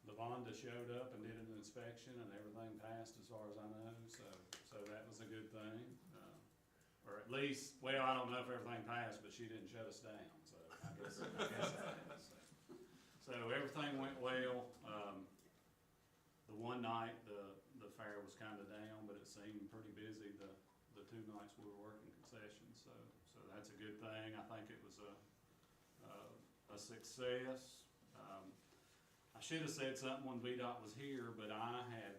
S: Lavonda showed up and did an inspection, and everything passed as far as I know, so that was a good thing. Or at least, well, I don't know if everything passed, but she didn't shut us down, so I guess that is. So everything went well. The one night, the fair was kinda down, but it seemed pretty busy the 2 nights we were working concessions, so that's a good thing. I think it was a success. I should have said something when VDOT was here, but I had,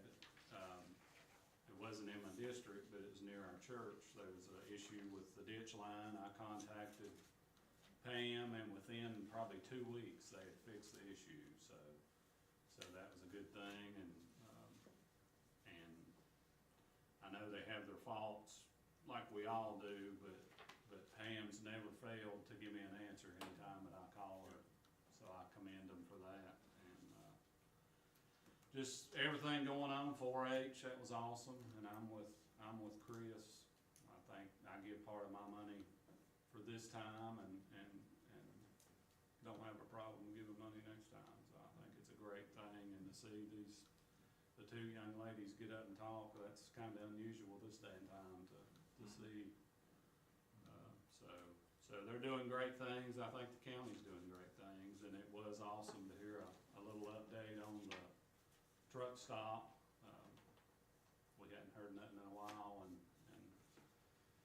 S: it wasn't in my district, but it was near our church. There was an issue with the ditch line. I contacted Pam, and within probably 2 weeks, they had fixed the issue, so that was a good thing, and I know they have their faults, like we all do, but Pam's never failed to give me an answer anytime that I call her, so I commend them for that. And just everything going on 4-H, that was awesome, and I'm with Chris. I think I give part of my money for this time, and don't have a problem giving money next time, so I think it's a great thing. And to see the 2 young ladies get up and talk, that's kind of unusual this day and time to see. So they're doing great things. I think the county's doing great things, and it was awesome to hear a little update on the truck stop. We hadn't heard nothing in a while, and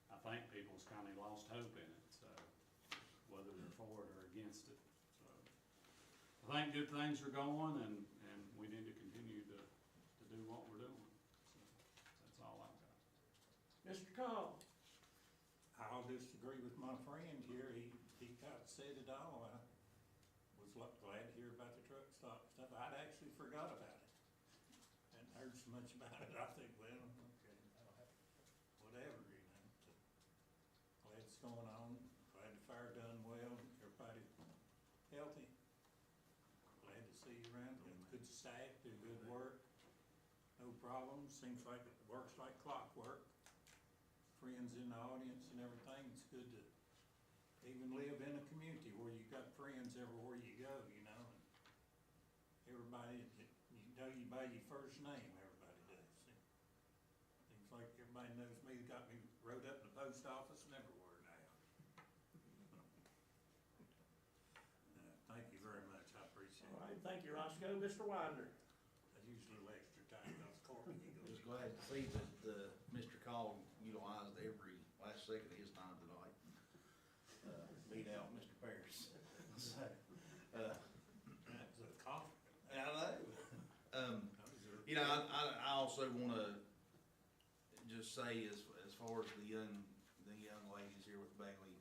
S: I think people's kind of lost hope in it, so whether they're for it or against it. So I think good things are going, and we need to continue to do what we're doing. So that's all I've got.
A: Mr. Call?
D: I'll just agree with my friend here. He kind of said it all. I was glad to hear about the truck stop stuff. I'd actually forgot about it. Hadn't heard so much about it. I think, well, okay, whatever, you know. So glad it's going on. Glad the fair done well. Everybody healthy. Glad to see you around. Good staff, do good work. No problems. Seems like it works like clockwork. Friends in the audience and everything. It's good to even live in a community where you got friends everywhere you go, you know. And know you by your first name, everybody does. Seems like everybody knows me, got me wrote up in the post office and everywhere now. Thank you very much, I appreciate
A: All
D: it.
A: right, thank you, Roscoe. Mr. Widener.
D: I use a little extra time, I was courting you.
B: Just glad to see that, Mr. Call utilized every last second of his time tonight. Beat out Mr. Parris. So,
D: That's a compliment.
B: I know. You know, I also wanna just say as far as the young ladies here with Bailey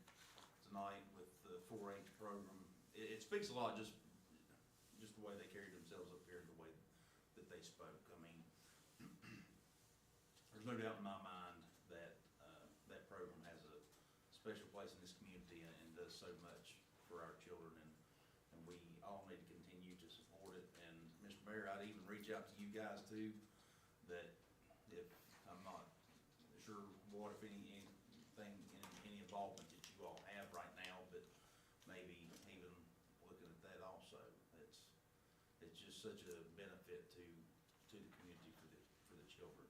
B: tonight with the 4-H program, it speaks a lot, just the way they carried themselves up here, the way that they spoke. I mean, there's no doubt in my mind that, that program has a special place in this community and does so much for our children, and we all need to continue to support it. And Mr. Mayor, I'd even reach out to you guys too, that if, I'm not sure what, if anything, any involvement that you all have right now, but maybe even looking at that also. It's just such a benefit to the community for the children.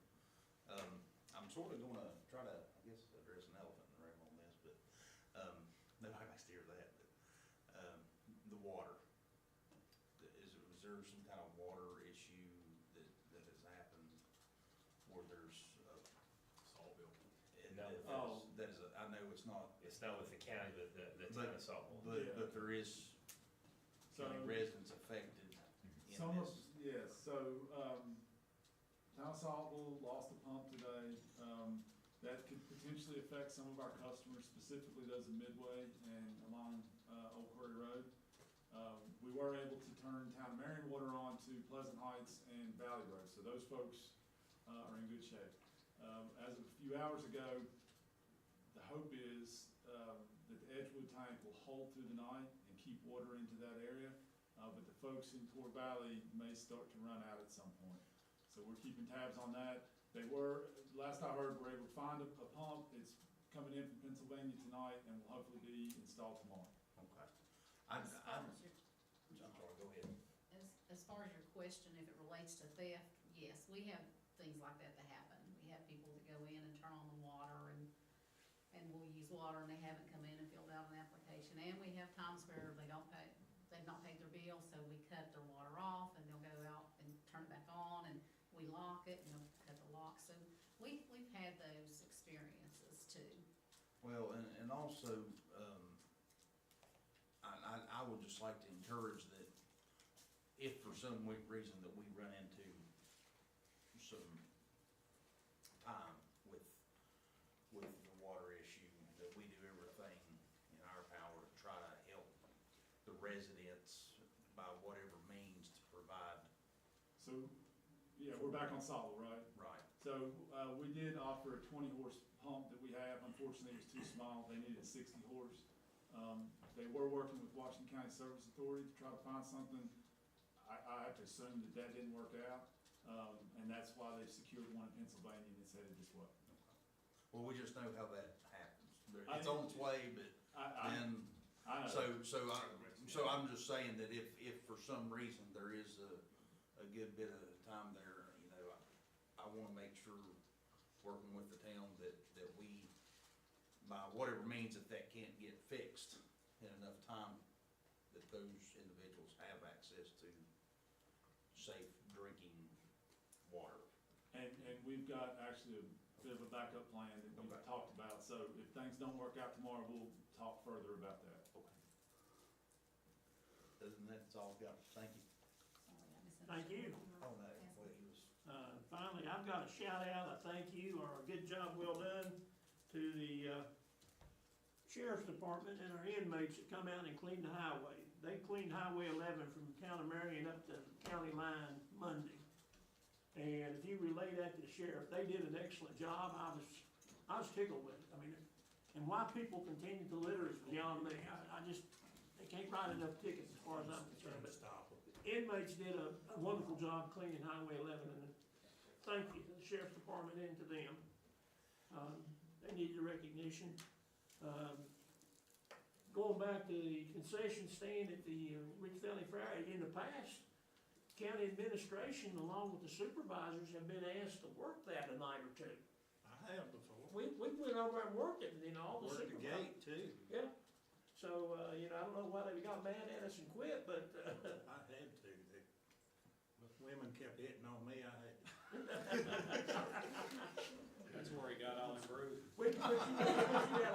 B: I'm sort of gonna try to, I guess, address an elephant in the room on this, but, nobody likes to hear that, but, the water. Was there some kind of water issue that has happened where there's a
E: Salt bill.
B: and
E: No.
B: that is I know it's not.
E: It's not with the county, but the town of Saltville.
B: But there is county residents affected in
R: Some of,
B: this.
R: yes, so, Town of Saltville lost a pump today. That could potentially affect some of our customers, specifically those in Midway and along, Old Quarry Road. We were able to turn Town of Marion water on to Pleasant Heights and Valley Road, so those folks, are in good shape. As of a few hours ago, the hope is, that the Edgewood tank will hold through the night and keep water into that area. But the folks in Core Valley may start to run out at some point. So we're keeping tabs on that. They were, last I heard, we're able to find a pump. It's coming in from Pennsylvania tonight and will hopefully be installed tomorrow.
B: Okay.
H: As far as your,
B: I'm sorry, go ahead.
H: as far as your question, if it relates to theft, yes, we have things like that happen. We have people that go in and turn on the water and we'll use water and they haven't come in and filled out an application. And we have times where they've not paid their bill, so we cut their water off and they'll go out and turn it back on and we lock it and they'll cut the lock. So we've had those experiences too.
B: Well, and also, I would just like to encourage that if for some reason that we run into some time with the water issue, that we do everything in our power to try to help the residents by whatever means to provide.
R: So, yeah, we're back on Saltville, right?
B: Right.
R: So, we did offer a 20-horse pump that we have. Unfortunately, it was too small. They needed 60 horse. They were working with Washington County Service Authority to try to find something. I have to assume that didn't work out. And that's why they've secured one in Pennsylvania and it's headed this way.
B: Well, we just know how that happens. It's on its way, but then,
R: I know.
B: so I'm just saying that if for some reason there is a good bit of time there, you know, I wanna make sure, working with the town, that we, by whatever means, if that can't get fixed in enough time, that those individuals have access to safe drinking water.
R: And we've got actually a bit of a backup plan that we've talked about. So if things don't work out tomorrow, we'll talk further about that.
B: Okay. Other than that, that's all I've got. Thank you.
A: Thank you.
B: Oh, no, well, he was.
A: Finally, I've got a shout out, a thank you, or a good job well done to the Sheriff's Department and our inmates that come out and clean the highway. They cleaned Highway 11 from the town of Marion up to the county line Monday. And if you relay that to the sheriff, they did an excellent job. I was tickled with it. I mean, and why people continue to litter is beyond me. They can't write enough tickets as far as I'm concerned. But inmates did a wonderful job cleaning Highway 11, and thank you to the Sheriff's Department and to them. They need the recognition. Going back to the concession stand at the Rich Valley Fair, in the past, county county administration, along with the supervisors, have been asked to work that a night or two.
D: I have before.
A: We went over and worked it, you know, all the
D: Worked the
A: supervisors.
D: gate too.
A: Yeah, so, you know, I don't know why they got mad at us and quit, but,
D: I had to. The women kept hitting on me, I had to.
S: That's where he got all them bruises.
A: we put you out of jail.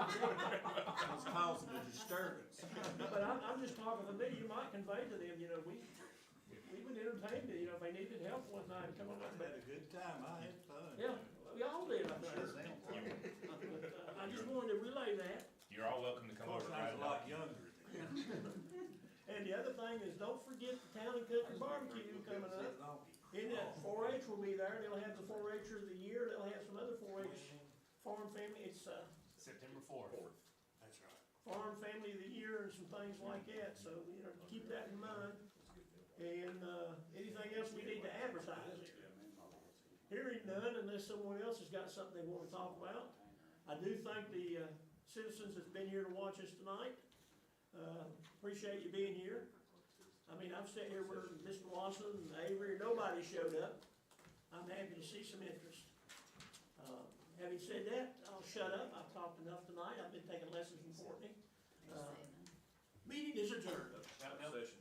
D: I was causing a disturbance.
A: But I'm just talking to me, you might convey to them, you know, we would entertain them, you know, if they needed help one night, come on
D: I
A: up.
D: had a good time, I had fun.
A: Yeah, we all did, I think.
D: Sure sounds like it.
A: But, I just wanted to relay that.
E: You're all welcome to
D: Of
E: come
D: course,
E: over.
D: I was
E: and
D: a
E: ride
D: lot
E: it.
D: younger then.
A: And the other thing is, don't forget the Town and Country Barbecue coming up. In that 4-H will be there, they'll have the 4-H'er of the year, they'll have some other 4-H farm family, it's,
E: September 4th.
D: That's right.
A: farm family of the year and some things like that, so, you know, keep that in mind. And, anything else we need to advertise here? Hearing none, unless someone else has got something they wanna talk about. I do thank the, citizens that's been here to watch us tonight. Appreciate you being here. I mean, I've sat here where Mr. Lawson and Avery, nobody showed up. I'm happy to see some interest. Having said that, I'll shut up. I've talked enough tonight. I've been taking lessons from Courtney. Meeting is adjourned.
J: Out of session.